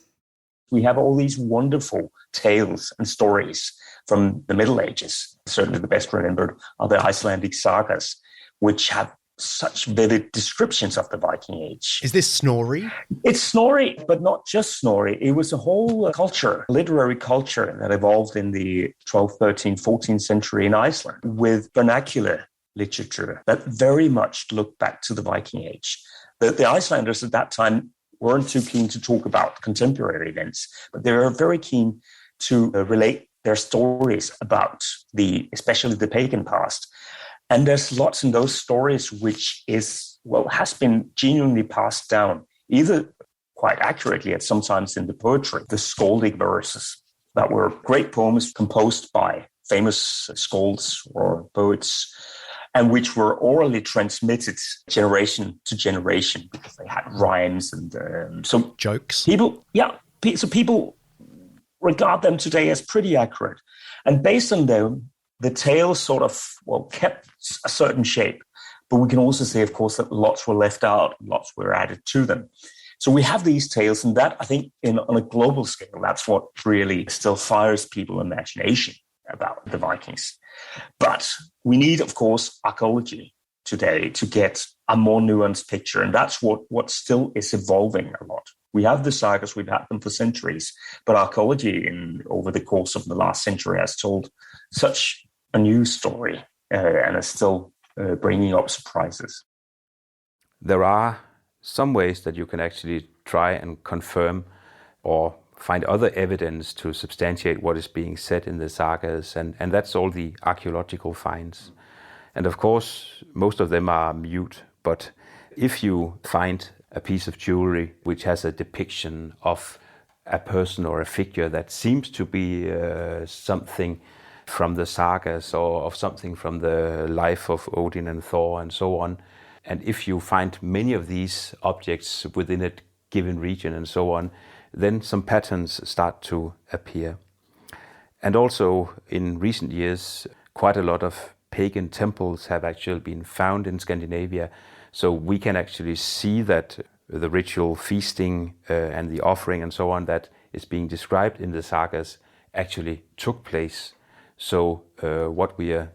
We have all these wonderful tales and stories from the Middle Ages. Certainly the best remembered are the Icelandic sagas, which have such vivid descriptions of the Viking Age. Is this Snorri? It's Snorri, but not just Snorri. It was a whole culture, literary culture that evolved in the 12th, 13th, 14th century in Iceland with vernacular literature that very much looked back to the Viking Age. The Icelanders at that time weren't too keen to talk about contemporary events, but they were very keen to relate their stories about especially the pagan past. And there's lots in those stories which has been genuinely passed down, either quite accurately and sometimes in the poetry, the skaldic verses that were great poems composed by famous skalds or poets, and which were orally transmitted generation to generation because they had rhymes and so jokes. So people regard them today as pretty accurate. And based on them, the tales sort of, kept a certain shape. But we can also say, of course, that lots were left out, lots were added to them. So we have these tales, and that, I think, on a global scale, that's what really still fires people's imagination about the Vikings. But we need, of course, archaeology today to get a more nuanced picture, and that's what still is evolving a lot. We have the sagas, we've had them for centuries, but archaeology over the course of the last century has told such a new story and is still bringing up surprises. There are some ways that you can actually try and confirm or find other evidence to substantiate what is being said in the sagas, and that's all the archaeological finds. And of course, most of them are mute, but if you find a piece of jewelry which has a depiction of a person or a figure that seems to be something from the sagas or of something from the life of Odin and Thor and so on, and if you find many of these objects within a given region and so on, then some patterns start to appear. And also in recent years, quite a lot of pagan temples have actually been found in Scandinavia. So we can actually see that the ritual feasting and the offering and so on that is being described in the sagas actually took place. So what we are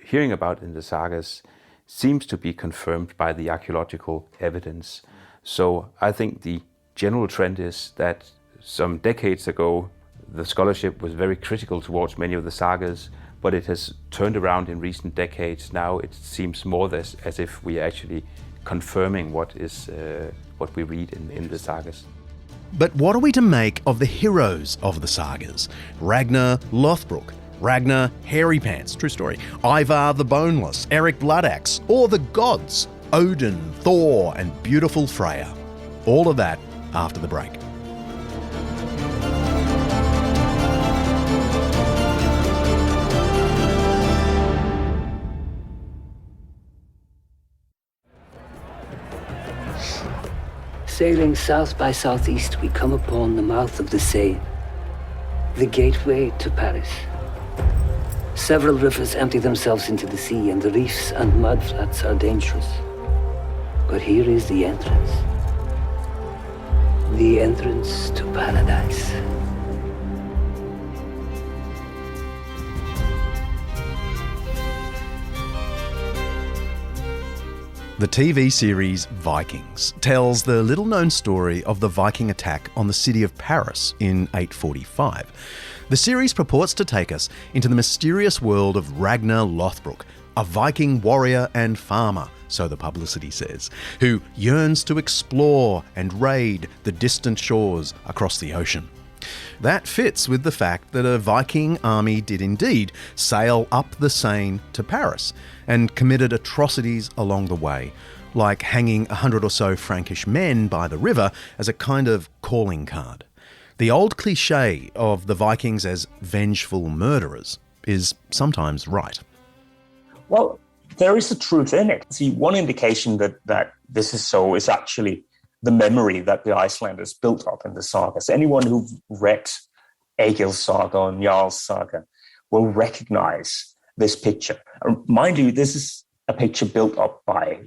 hearing about in the sagas seems to be confirmed by the archaeological evidence. So I think the general trend is that some decades ago, the scholarship was very critical towards many of the sagas, but it has turned around in recent decades. Now it seems more as if we are actually confirming what we read in the sagas. But what are we to make of the heroes of the sagas? Ragnar Lothbrok, Ragnar Hairy Pants, true story, Ivar the Boneless, Eric Bloodaxe, or the gods, Odin, Thor, and beautiful Freya. All of that after the break. Sailing south by southeast, we come upon the mouth of the Seine, the gateway to Paris. Several rivers empty themselves into the sea, and the reefs and mudflats are dangerous. But here is the entrance to paradise. The TV series Vikings tells the little-known story of the Viking attack on the city of Paris in 845. The series purports to take us into the mysterious world of Ragnar Lothbrok, a Viking warrior and farmer, so the publicity says, who yearns to explore and raid the distant shores across the ocean. That fits with the fact that a Viking army did indeed sail up the Seine to Paris and committed atrocities along the way, like hanging 100 or so Frankish men by the river as a kind of calling card. The old cliché of the Vikings as vengeful murderers is sometimes right. Well, there is a truth in it. See, one indication that this is so is actually the memory that the Icelanders built up in the sagas. Anyone who read Egil's saga and Jarl's saga will recognize this picture. Mind you, this is a picture built up by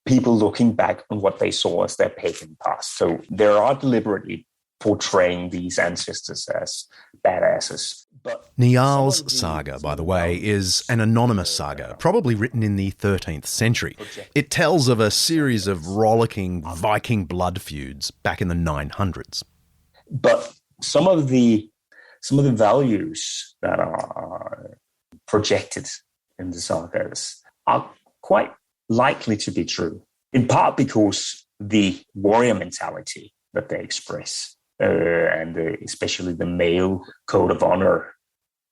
people looking back on what they saw as their pagan past. So they are deliberately portraying these ancestors as badasses. But Niall's saga, by the way, is an anonymous saga, probably written in the 13th century. It tells of a series of rollicking Viking blood feuds back in the 900s. But some of the values that are projected in the sagas are quite likely to be true, in part because the warrior mentality that they express, and especially the male code of honor,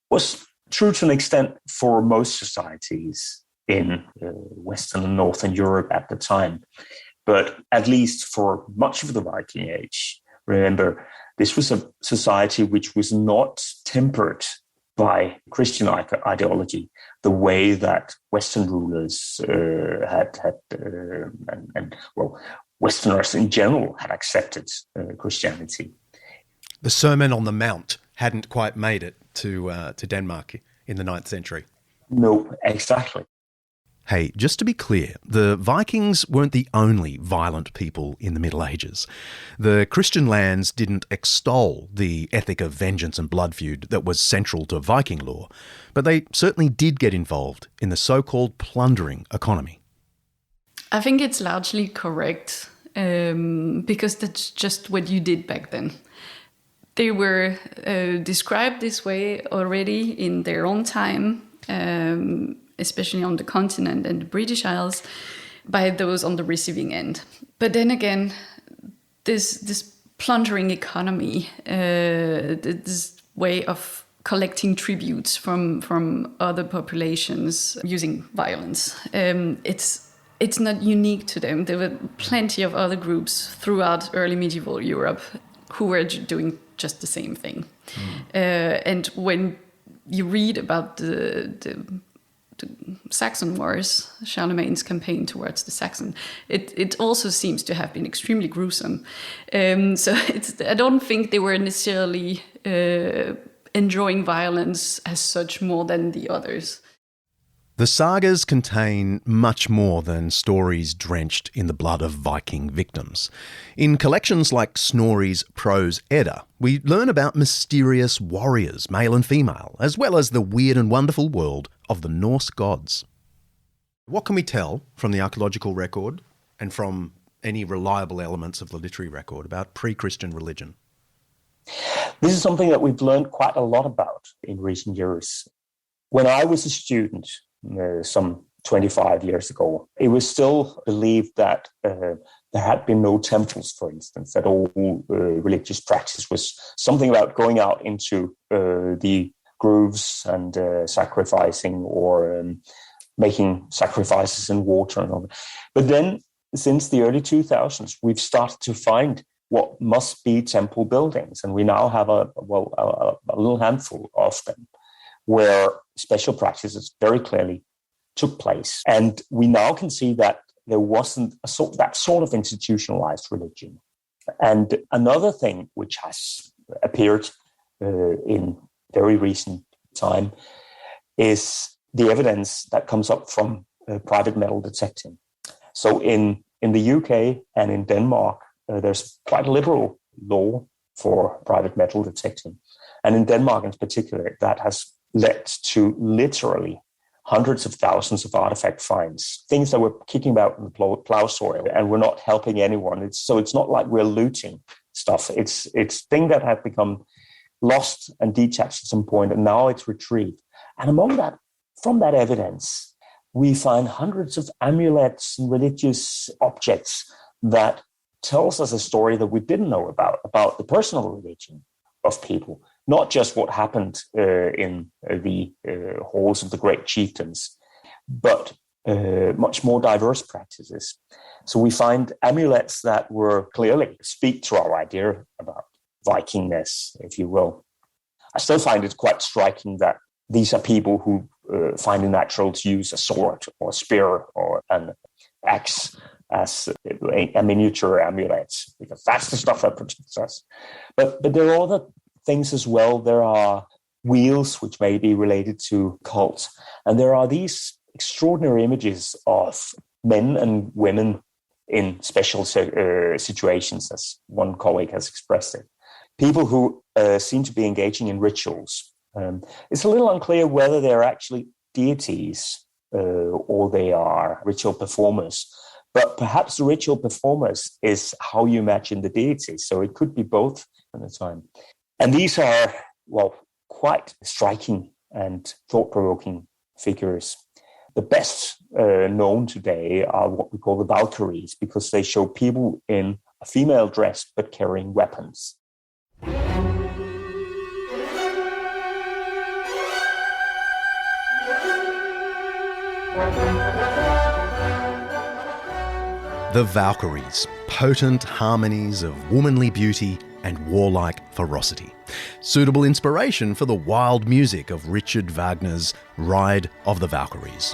was true to an extent for most societies in Western and Northern Europe at the time. But at least for much of the Viking Age, remember, this was a society which was not tempered by Christian ideology the way that Western rulers Westerners in general had accepted Christianity. The Sermon on the Mount hadn't quite made it to Denmark in the 9th century. No, exactly. Hey, just to be clear, the Vikings weren't the only violent people in the Middle Ages. The Christian lands didn't extol the ethic of vengeance and blood feud that was central to Viking law, but they certainly did get involved in the so-called plundering economy. I think it's largely correct, because that's just what you did back then. They were described this way already in their own time, especially on the continent and the British Isles, by those on the receiving end. But then again, this plundering economy, this way of collecting tributes from other populations using violence, it's not unique to them. There were plenty of other groups throughout early medieval Europe who were doing just the same thing. And when you read about the Saxon Wars, Charlemagne's campaign towards the Saxon, it also seems to have been extremely gruesome. So I don't think they were necessarily enjoying violence as such more than the others. The sagas contain much more than stories drenched in the blood of Viking victims. In collections like Snorri's Prose Edda, we learn about mysterious warriors, male and female, as well as the weird and wonderful world of the Norse gods. What can we tell from the archaeological record and from any reliable elements of the literary record about pre-Christian religion? This is something that we've learned quite a lot about in recent years. When I was a student, some 25 years ago, it was still believed that there had been no temples, for instance, that all religious practice was something about going out into the groves and sacrificing or making sacrifices in water and all that. But then, since the early 2000s, we've started to find what must be temple buildings, and we now have a little handful of them, where special practices very clearly took place. And we now can see that there wasn't that sort of institutionalized religion. And another thing which has appeared in very recent time is the evidence that comes up from private metal detecting. So in the UK and in Denmark, there's quite a liberal law for private metal detecting. And in Denmark in particular, that has led to literally hundreds of thousands of artifact finds, things that were kicking about in the plow soil, and we're not helping anyone. It's not like we're looting stuff. It's things that have become lost and detached at some point, and now it's retrieved. And from that evidence, we find hundreds of amulets and religious objects that tells us a story that we didn't know about the personal religion of people, not just what happened in the halls of the great chieftains, but much more diverse practices. So we find amulets that were clearly speak to our idea about Vikingness, if you will. I still find it quite striking that these are people who find it natural to use a sword or a spear or an axe as a miniature amulet, because that's the stuff that protects us. But there are other things as well. There are wheels which may be related to cults, and there are these extraordinary images of men and women in special situations, as one colleague has expressed it. People who seem to be engaging in rituals. It's a little unclear whether they're actually deities or they are ritual performers. But perhaps the ritual performers is how you imagine the deity. So it could be both at the time. And these are, quite striking and thought-provoking figures. The best known today are what we call the Valkyries, because they show people in a female dressed but carrying weapons. The Valkyries, potent harmonies of womanly beauty and warlike ferocity. Suitable inspiration for the wild music of Richard Wagner's Ride of the Valkyries.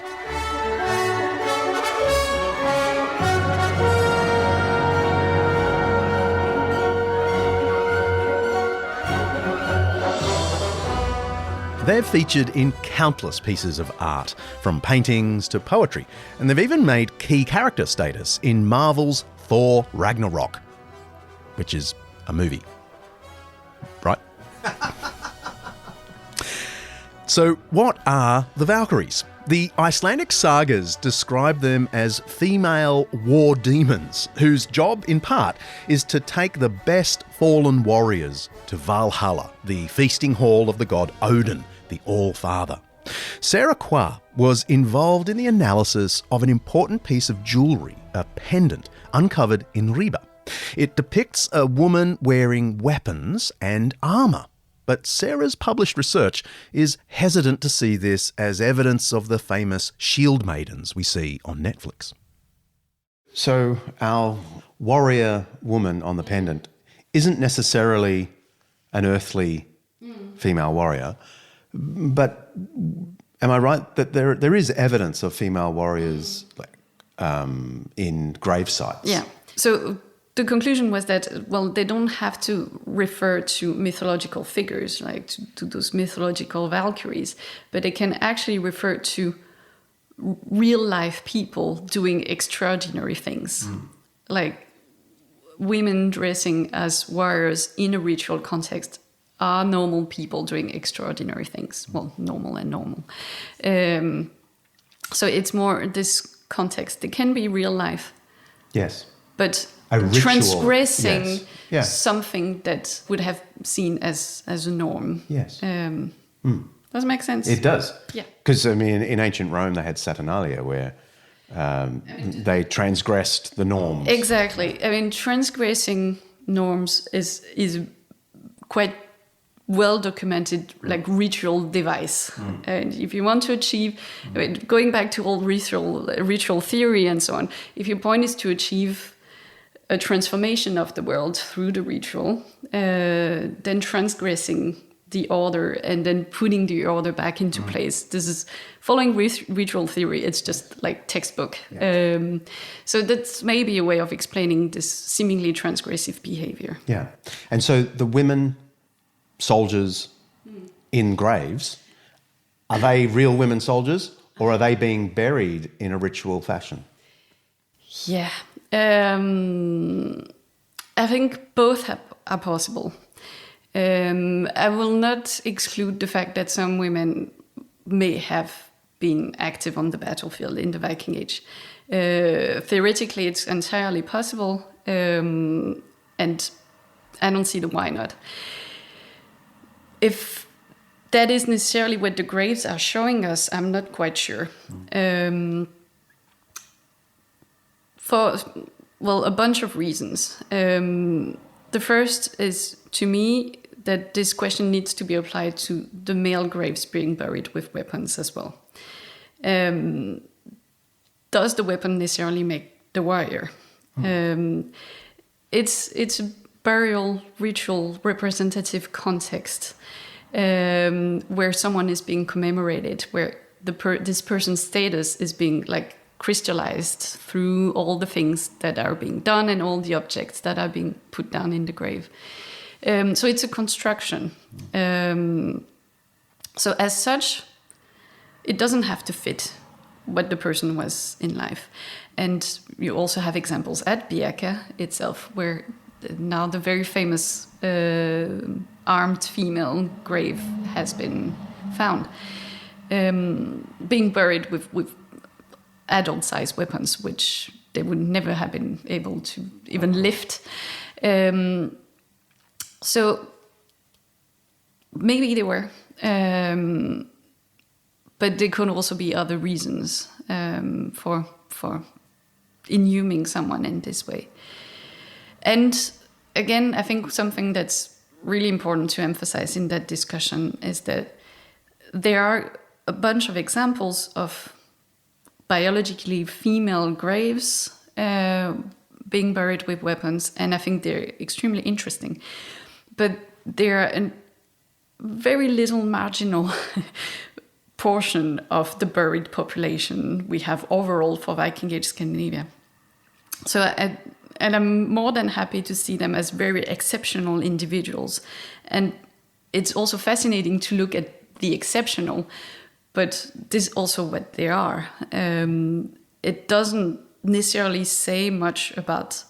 They're featured in countless pieces of art, from paintings to poetry, and they've even made key character status in Marvel's Thor Ragnarok, which is a movie. Right? So, what are the Valkyries? The Icelandic sagas describe them as female war demons whose job, in part, is to take the best fallen warriors to Valhalla, the feasting hall of the god Odin, the All-Father. Sarah Qua was involved in the analysis of an important piece of jewellery, a pendant, uncovered in Ribe. It depicts a woman wearing weapons and armour. But Sarah's published research is hesitant to see this as evidence of the famous shield maidens we see on Netflix. So our warrior woman on the pendant isn't necessarily an earthly female warrior, but am I right that there is evidence of female warriors in grave sites? Yeah. So the conclusion was that, well, they don't have to refer to mythological figures, like to those mythological Valkyries, but they can actually refer to real-life people doing extraordinary things. Like women dressing as warriors in a ritual context are normal people doing extraordinary things. Well, normal and normal. So it's more this context. They can be real life. Yes. But transgressing something that would have seen as a norm. Yes. Does it make sense? It does. Yeah. Because, I mean, in ancient Rome, they had Saturnalia where they transgressed the norms. Exactly. I mean, transgressing norms is quite well documented, like ritual device. And if you want to achieve, I mean, going back to old ritual theory and so on, if your point is to achieve a transformation of the world through the ritual, then transgressing the order and then putting the order back into place. This is following ritual theory. It's just like textbook. Yeah. So that's maybe a way of explaining this seemingly transgressive behavior. Yeah. And so the women soldiers in graves, are they real women soldiers or are they being buried in a ritual fashion? Yeah. I think both are possible. I will not exclude the fact that some women may have been active on the battlefield in the Viking Age. Theoretically, it's entirely possible, and I don't see the why not. If that is necessarily what the graves are showing us, I'm not quite sure. For a bunch of reasons. The first is, to me, that this question needs to be applied to the male graves being buried with weapons as well. Does the weapon necessarily make the warrior? It's a burial ritual representative context where someone is being commemorated, where this person's status is being like crystallized through all the things that are being done and all the objects that are being put down in the grave. So it's a construction. So as such, it doesn't have to fit what the person was in life. And you also have examples at Bjerke itself, where now the very famous armed female grave has been found, being buried with adult-sized weapons, which they would never have been able to even lift. So maybe they were, but there could also be other reasons for inhuming someone in this way. And again, I think something that's really important to emphasize in that discussion is that there are a bunch of examples of biologically female graves being buried with weapons, and I think they're extremely interesting. But they're a very little marginal portion of the buried population we have overall for Viking Age Scandinavia. So, and I'm more than happy to see them as very exceptional individuals. And it's also fascinating to look at the exceptional, but this is also what they are. It doesn't necessarily say much about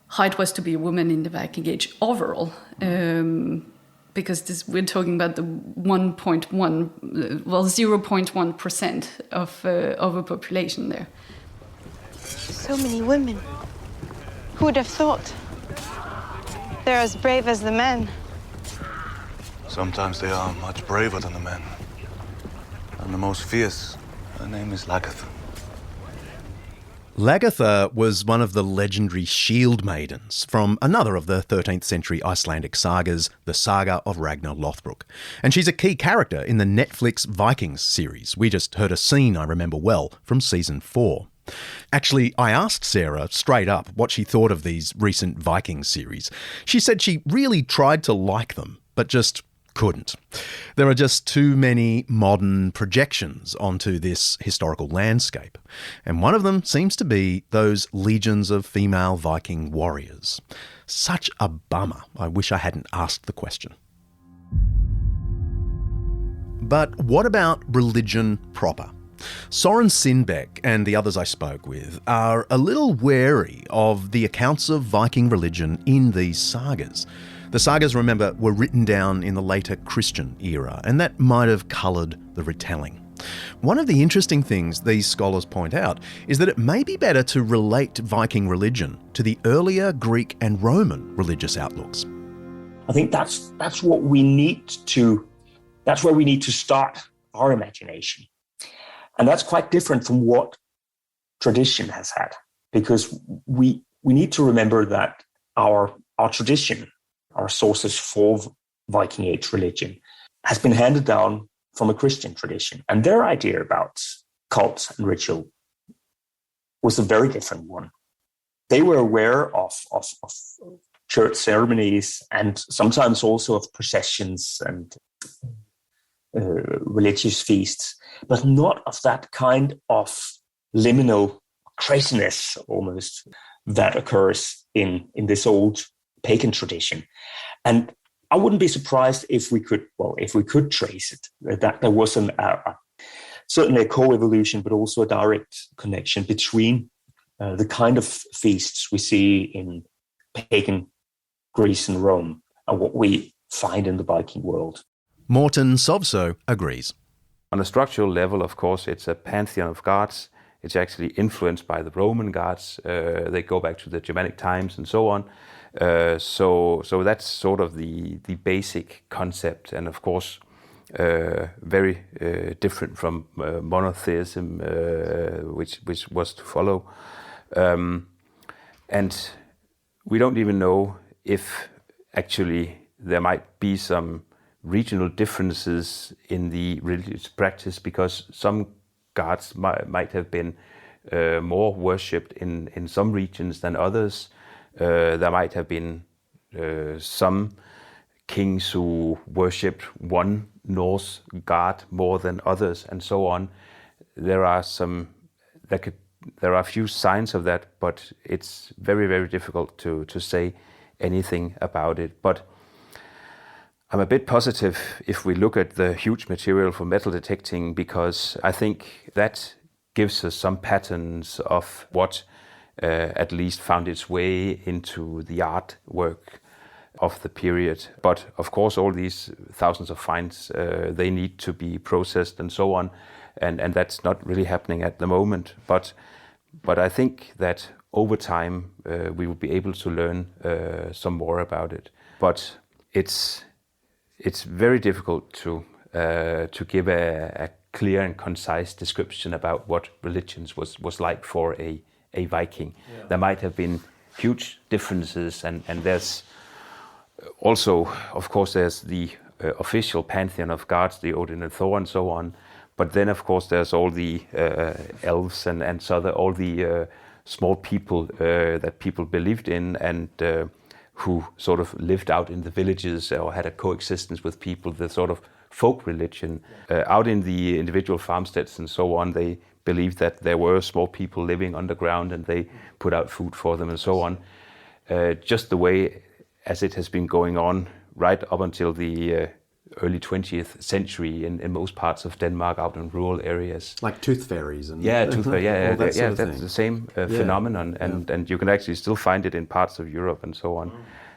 how it was to be a woman in the Viking Age overall, because we're talking about the 0.1% of a population there. So many women. Who would have thought? They're as brave as the men. Sometimes they are much braver than the men. And the most fierce, her name is Lagertha. Lagertha was one of the legendary shield maidens from another of the 13th century Icelandic sagas, the Saga of Ragnar Lothbrok. And she's a key character in the Netflix Vikings series. We just heard a scene I remember well from season 4. Actually, I asked Sarah straight up what she thought of these recent Viking series. She said she really tried to like them, but just couldn't. There are just too many modern projections onto this historical landscape. And one of them seems to be those legions of female Viking warriors. Such a bummer. I wish I hadn't asked the question. But what about religion proper? Soren Sindbeck and the others I spoke with are a little wary of the accounts of Viking religion in these sagas. The sagas, remember, were written down in the later Christian era, and that might have coloured the retelling. One of the interesting things these scholars point out is that it may be better to relate Viking religion to the earlier Greek and Roman religious outlooks. I think that's what we need to. That's where we need to start our imagination, and that's quite different from what tradition has had, because we need to remember that our tradition, our sources for Viking Age religion, has been handed down from a Christian tradition. And their idea about cult and ritual was a very different one. They were aware of church ceremonies and sometimes also of processions and religious feasts, but not of that kind of liminal craziness almost that occurs in this old pagan tradition. And I wouldn't be surprised if we could trace it, that there was certainly a co-evolution, but also a direct connection between the kind of feasts we see in pagan Greece and Rome and what we find in the Viking world. Morten Sovso agrees. On a structural level, of course, it's a pantheon of gods. It's actually influenced by the Roman gods. They go back to the Germanic times and so on. So that's sort of the basic concept, and of course very different from monotheism, which was to follow. And we don't even know if actually there might be some regional differences in the religious practice, because some gods might have been more worshipped in some regions than others. There might have been some kings who worshipped one Norse god more than others, and so on. There are a few signs of that, but it's very, very difficult to say anything about it. But I'm a bit positive if we look at the huge material for metal detecting, because I think that gives us some patterns of what at least found its way into the artwork of the period. But of course, all these thousands of finds, they need to be processed and so on, and that's not really happening at the moment. But I think that over time we will be able to learn some more about it. But it's very difficult to give a clear and concise description about what religions was like for a Viking. Yeah. There might have been huge differences, and there's also, of course, there's the official pantheon of gods, the Odin and Thor and so on, but then of course there's all the elves and so all the small people that people believed in, and who sort of lived out in the villages or had a coexistence with people, the sort of folk religion. Out in the individual farmsteads and so on, they believed that there were small people living underground and they put out food for them and so on. Just the way as it has been going on right up until the early 20th century in most parts of Denmark, out in rural areas. Like tooth fairies and tooth fairy, that's the same phenomenon, and you can actually still find it in parts of Europe and so on.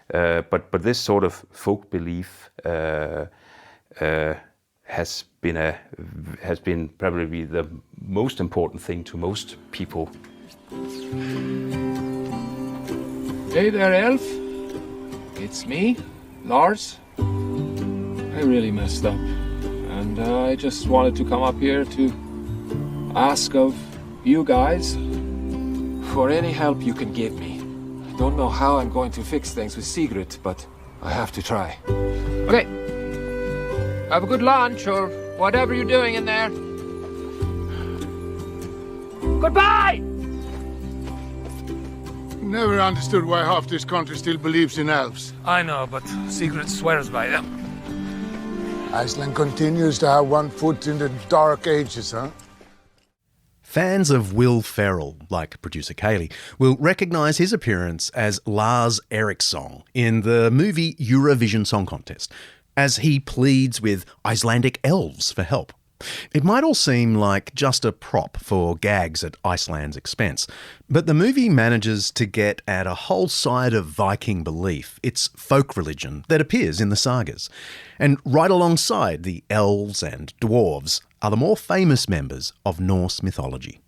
But this sort of folk belief has been probably the most important thing to most people. Hey there, Elf. It's me, Lars. I really messed up, and I just wanted to come up here to ask of you guys for any help you can give me. I don't know how I'm going to fix things with Sigrid, but I have to try. Okay. Have a good lunch, or whatever you're doing in there. Goodbye! Never understood why half this country still believes in elves. I know, but Sigrid swears by them. Iceland continues to have one foot in the dark ages, huh? Fans of Will Ferrell, like producer Kaley, will recognise his appearance as Lars Eriksson in the movie Eurovision Song Contest, as he pleads with Icelandic elves for help. It might all seem like just a prop for gags at Iceland's expense, but the movie manages to get at a whole side of Viking belief, its folk religion, that appears in the sagas. And right alongside the elves and dwarves are the more famous members of Norse mythology.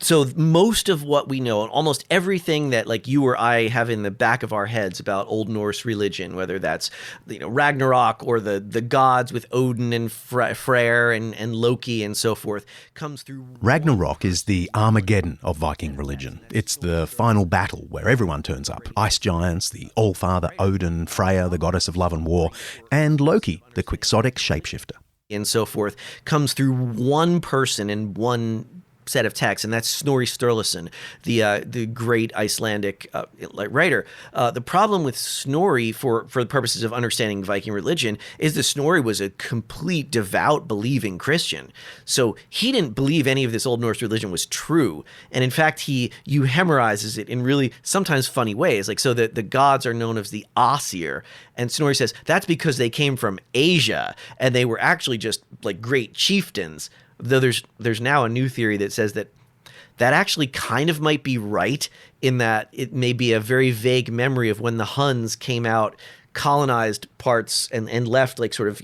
So most of what we know, almost everything that like you or I have in the back of our heads about Old Norse religion, whether that's Ragnarok or the gods with Odin and Freyr and Loki and so forth, comes through. Ragnarok is the Armageddon of Viking religion. It's the final battle where everyone turns up. Ice giants, the Allfather Odin, Freya, the goddess of love and war, and Loki, the quixotic shapeshifter. And so forth, comes through one person in one set of texts, and that's Snorri Sturluson, the great Icelandic writer. The problem with Snorri, for the purposes of understanding Viking religion, is that Snorri was a complete, devout, believing Christian. So he didn't believe any of this Old Norse religion was true, and in fact, he euhemerizes it in really sometimes funny ways. Like, so that the gods are known as the Asir, and Snorri says that's because they came from Asia, and they were actually just like great chieftains. Though there's now a new theory that says that actually kind of might be right, in that it may be a very vague memory of when the Huns came out, colonized parts, and left like sort of,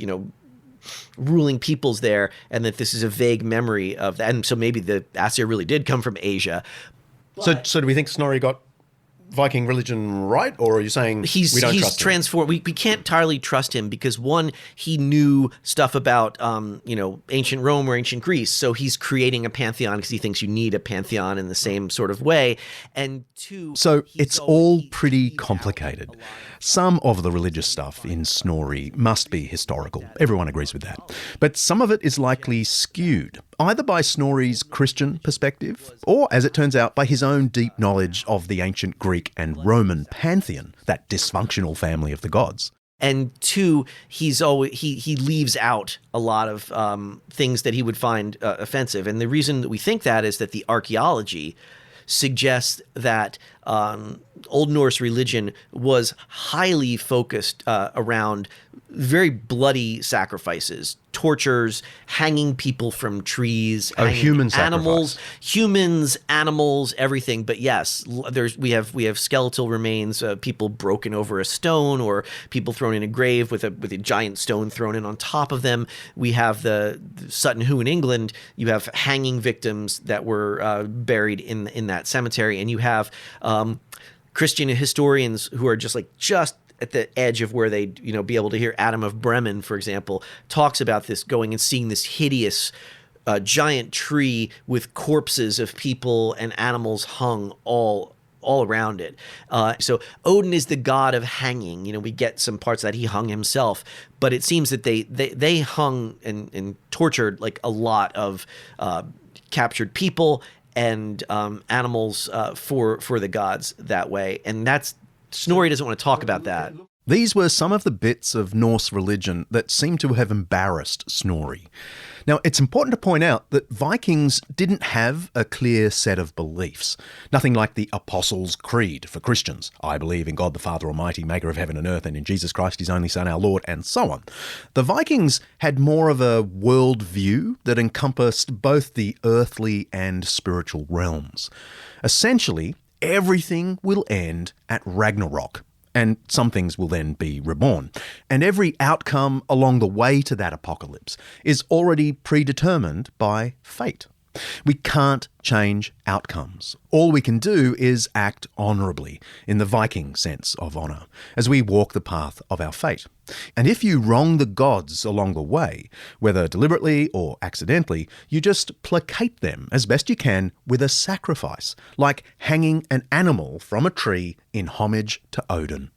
ruling peoples there, and that this is a vague memory of that. And so maybe the Asir really did come from Asia. So do we think Snorri got Viking religion right, or are you saying he's transformed? We can't entirely trust him because, one, he knew stuff about ancient Rome or ancient Greece, so he's creating a pantheon because he thinks you need a pantheon in the same sort of way. And two, so it's all pretty complicated. Some of the religious stuff in Snorri must be historical. Everyone agrees with that. But some of it is likely skewed, either by Snorri's Christian perspective, or, as it turns out, by his own deep knowledge of the ancient Greek and Roman pantheon, that dysfunctional family of the gods. And two, he leaves out a lot of things that he would find offensive. And the reason that we think that is that the archaeology suggests that Old Norse religion was highly focused around very bloody sacrifices, tortures, hanging people from trees, human animals, sacrifice. Humans, animals, everything. But yes, we have skeletal remains, people broken over a stone, or people thrown in a grave with a giant stone thrown in on top of them. We have the Sutton Hoo in England. You have hanging victims that were buried in that cemetery, and you have Christian historians who are just at the edge of where they'd be able to hear. Adam of Bremen, for example, talks about this, going and seeing this hideous giant tree with corpses of people and animals hung all all around it. So Odin is the god of hanging. You know, we get some parts that he hung himself, but it seems that they hung and tortured like a lot of captured people and animals for the gods that way. And Snorri doesn't want to talk about that. These were some of the bits of Norse religion that seem to have embarrassed Snorri. Now, it's important to point out that Vikings didn't have a clear set of beliefs. Nothing like the Apostles' Creed for Christians. I believe in God the Father Almighty, maker of heaven and earth, and in Jesus Christ, his only Son, our Lord, and so on. The Vikings had more of a world view that encompassed both the earthly and spiritual realms. Essentially, everything will end at Ragnarok, and some things will then be reborn. And every outcome along the way to that apocalypse is already predetermined by fate. We can't change outcomes. All we can do is act honourably, in the Viking sense of honour, as we walk the path of our fate. And if you wrong the gods along the way, whether deliberately or accidentally, you just placate them as best you can with a sacrifice, like hanging an animal from a tree in homage to Odin.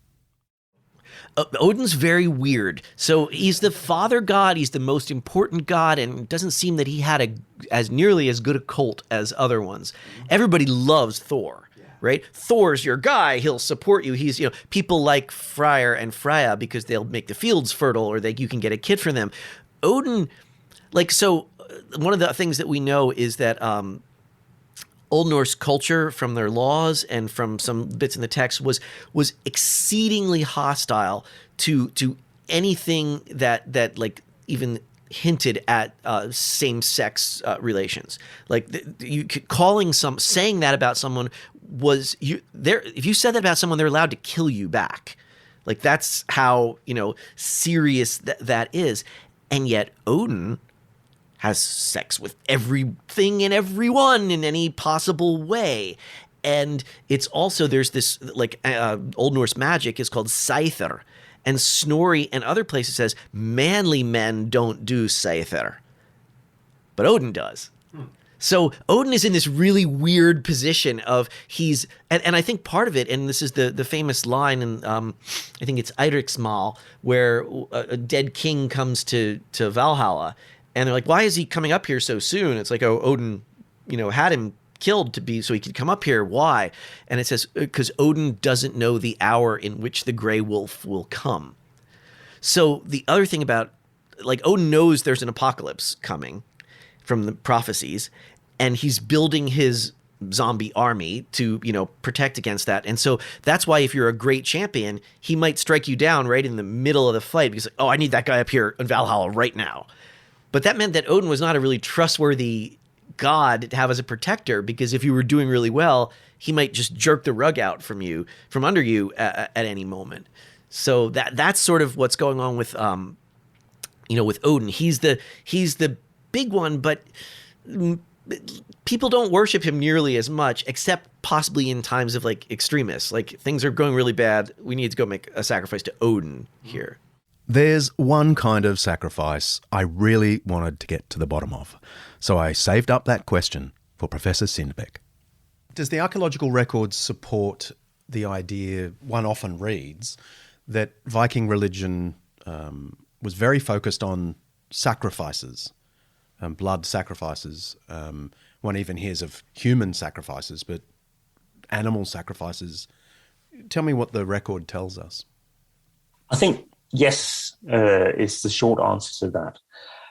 Odin's very weird. So he's the father god, he's the most important god, and it doesn't seem that he had as nearly as good a cult as other ones. Everybody loves Thor, right? Thor's your guy, he'll support you. He's, people like Freyr and Freya because they'll make the fields fertile, or you can get a kid from them. Odin, one of the things that we know is that Old Norse culture, from their laws and from some bits in the text, was exceedingly hostile to anything that like even hinted at same-sex relations. Like saying that about someone was if you said that about someone, they're allowed to kill you back. Like that's how serious that is. And yet Odin has sex with everything and everyone in any possible way. And it's also, there's this, Old Norse magic is called Scyther. And Snorri and other places says, manly men don't do Scyther. But Odin does. So Odin is in this really weird position of and I think part of it, and this is the famous line in, I think it's Eiriksmal, where a dead king comes to Valhalla, and they're like, why is he coming up here so soon? It's like, oh, Odin, had him killed so he could come up here. Why? And it says, because Odin doesn't know the hour in which the gray wolf will come. So the other thing about, Odin knows there's an apocalypse coming from the prophecies, and he's building his zombie army to, protect against that. And so that's why if you're a great champion, he might strike you down right in the middle of the fight because, oh, I need that guy up here in Valhalla right now. But that meant that Odin was not a really trustworthy god to have as a protector, because if you were doing really well, he might just jerk the rug out from under you at any moment. So that's sort of what's going on with with Odin. He's the big one, but people don't worship him nearly as much, except possibly in times of extremists. Like things are going really bad, we need to go make a sacrifice to Odin here. There's one kind of sacrifice I really wanted to get to the bottom of, so I saved up that question for Professor Sindbeck. Does the archaeological records support the idea, one often reads, that Viking religion was very focused on sacrifices, blood sacrifices? One even hears of human sacrifices, but animal sacrifices. Tell me what the record tells us. I think yes is the short answer to that.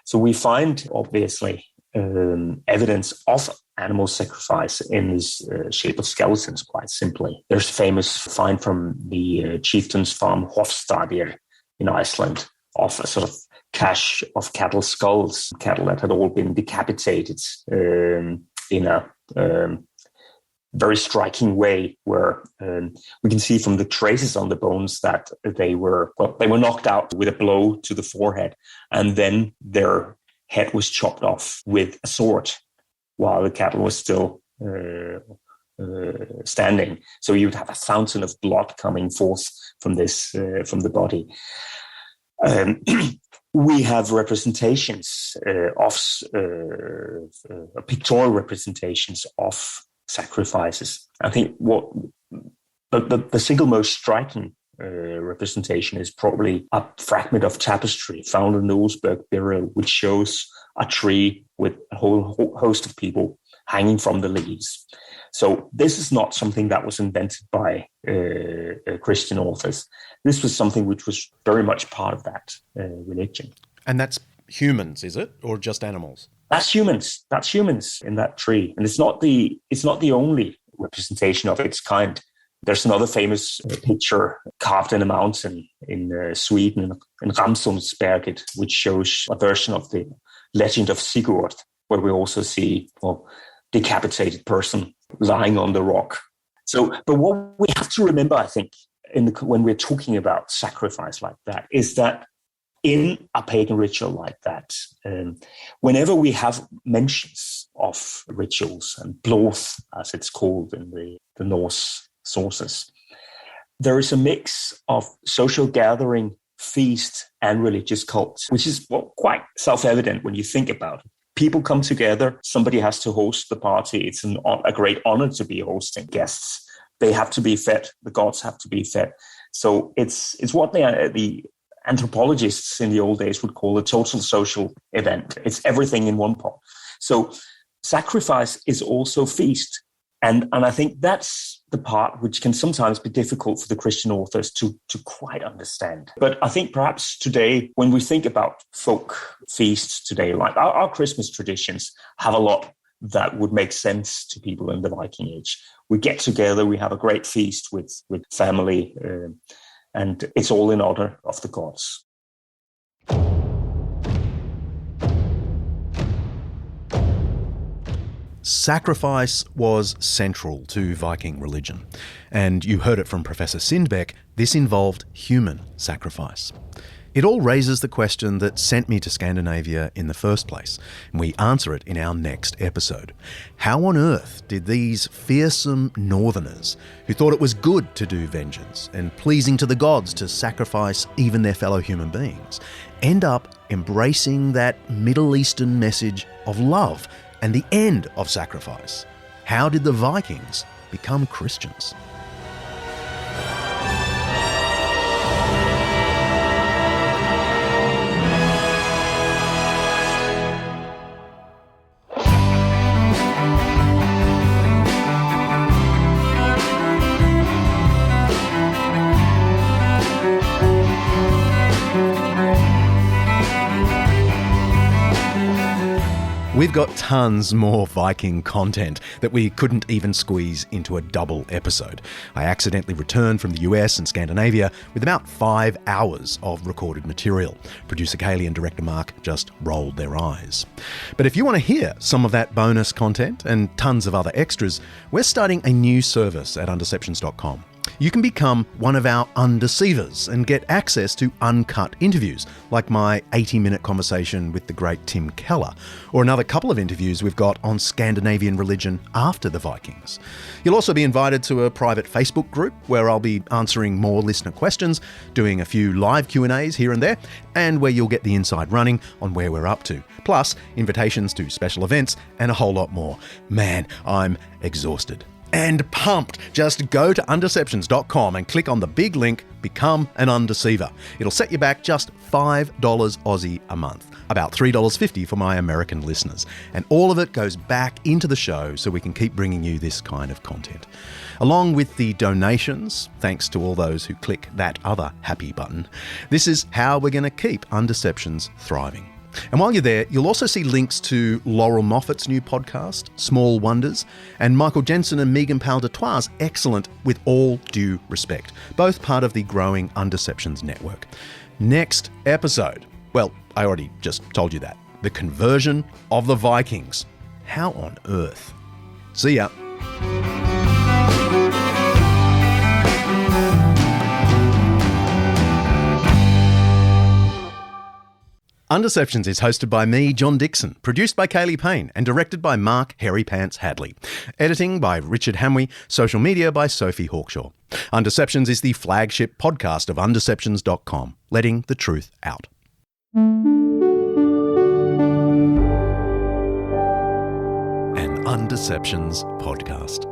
So we find, obviously, evidence of animal sacrifice in this shape of skeletons, quite simply. There's a famous find from the chieftain's farm Hofstadir in Iceland of a sort of cache of cattle skulls, cattle that had all been decapitated in a very striking way, where we can see from the traces on the bones that they were knocked out with a blow to the forehead, and then their head was chopped off with a sword while the cattle was still standing. So you would have a fountain of blood coming forth from this from the body. We have representations pictorial representations of sacrifices. I think what But the single most striking representation is probably a fragment of tapestry found in the Ulsberg burial, which shows a tree with a whole host of people hanging from the leaves. So this is not something that was invented by Christian authors. This was something which was very much part of that religion. And that's humans, is it, or just animals? That's humans. That's humans in that tree, and it's not the only representation of its kind. There's another famous picture carved in a mountain in Sweden, in Ramsundsberget, which shows a version of the legend of Sigurd, where we also see a decapitated person lying on the rock. So, but what we have to remember, I think, when we're talking about sacrifice like that, is that in a pagan ritual like that, whenever we have mentions of rituals, and blóð, as it's called in the Norse sources, there is a mix of social gathering, feast, and religious cult, which is quite self-evident when you think about it. People come together, somebody has to host the party. It's a great honor to be hosting guests. They have to be fed. The gods have to be fed. So it's what the anthropologists in the old days would call a total social event. It's everything in one pot. So sacrifice is also feast. And I think that's the part which can sometimes be difficult for the Christian authors to quite understand. But I think perhaps today, when we think about folk feasts today, like our Christmas traditions have a lot that would make sense to people in the Viking Age. We get together, we have a great feast with family, and it's all in honor of the gods. Sacrifice was central to Viking religion. And you heard it from Professor Sindbeck, this involved human sacrifice. It all raises the question that sent me to Scandinavia in the first place, and we answer it in our next episode. How on earth did these fearsome northerners, who thought it was good to do vengeance and pleasing to the gods to sacrifice even their fellow human beings, end up embracing that Middle Eastern message of love and the end of sacrifice? How did the Vikings become Christians? We've got tons more Viking content that we couldn't even squeeze into a double episode. I accidentally returned from the US and Scandinavia with about 5 hours of recorded material. Producer Kaley and director Mark just rolled their eyes. But if you want to hear some of that bonus content and tons of other extras, we're starting a new service at Undeceptions.com. You can become one of our Undeceivers and get access to uncut interviews, like my 80-minute conversation with the great Tim Keller, or another couple of interviews we've got on Scandinavian religion after the Vikings. You'll also be invited to a private Facebook group where I'll be answering more listener questions, doing a few live Q&As here and there, and where you'll get the inside running on where we're up to. Plus, invitations to special events and a whole lot more. Man, I'm exhausted. And pumped. Just go to Undeceptions.com and click on the big link, Become an Undeceiver. It'll set you back just $5 Aussie a month, about $3.50 for my American listeners. And all of it goes back into the show so we can keep bringing you this kind of content. Along with the donations, thanks to all those who click that other happy button, this is how we're going to keep Undeceptions thriving. And while you're there, you'll also see links to Laurel Moffat's new podcast, Small Wonders, and Michael Jensen and Megan Pal-Detroit's excellent With All Due Respect, both part of the growing Undeceptions network. Next episode, well, I already just told you that, the conversion of the Vikings. How on earth? See ya. Undeceptions is hosted by me, John Dickson, produced by Kaley Payne, and directed by Mark Hairy Pants Hadley. Editing by Richard Hamwi, social media by Sophie Hawkshaw. Undeceptions is the flagship podcast of Undeceptions.com, letting the truth out. An Undeceptions podcast.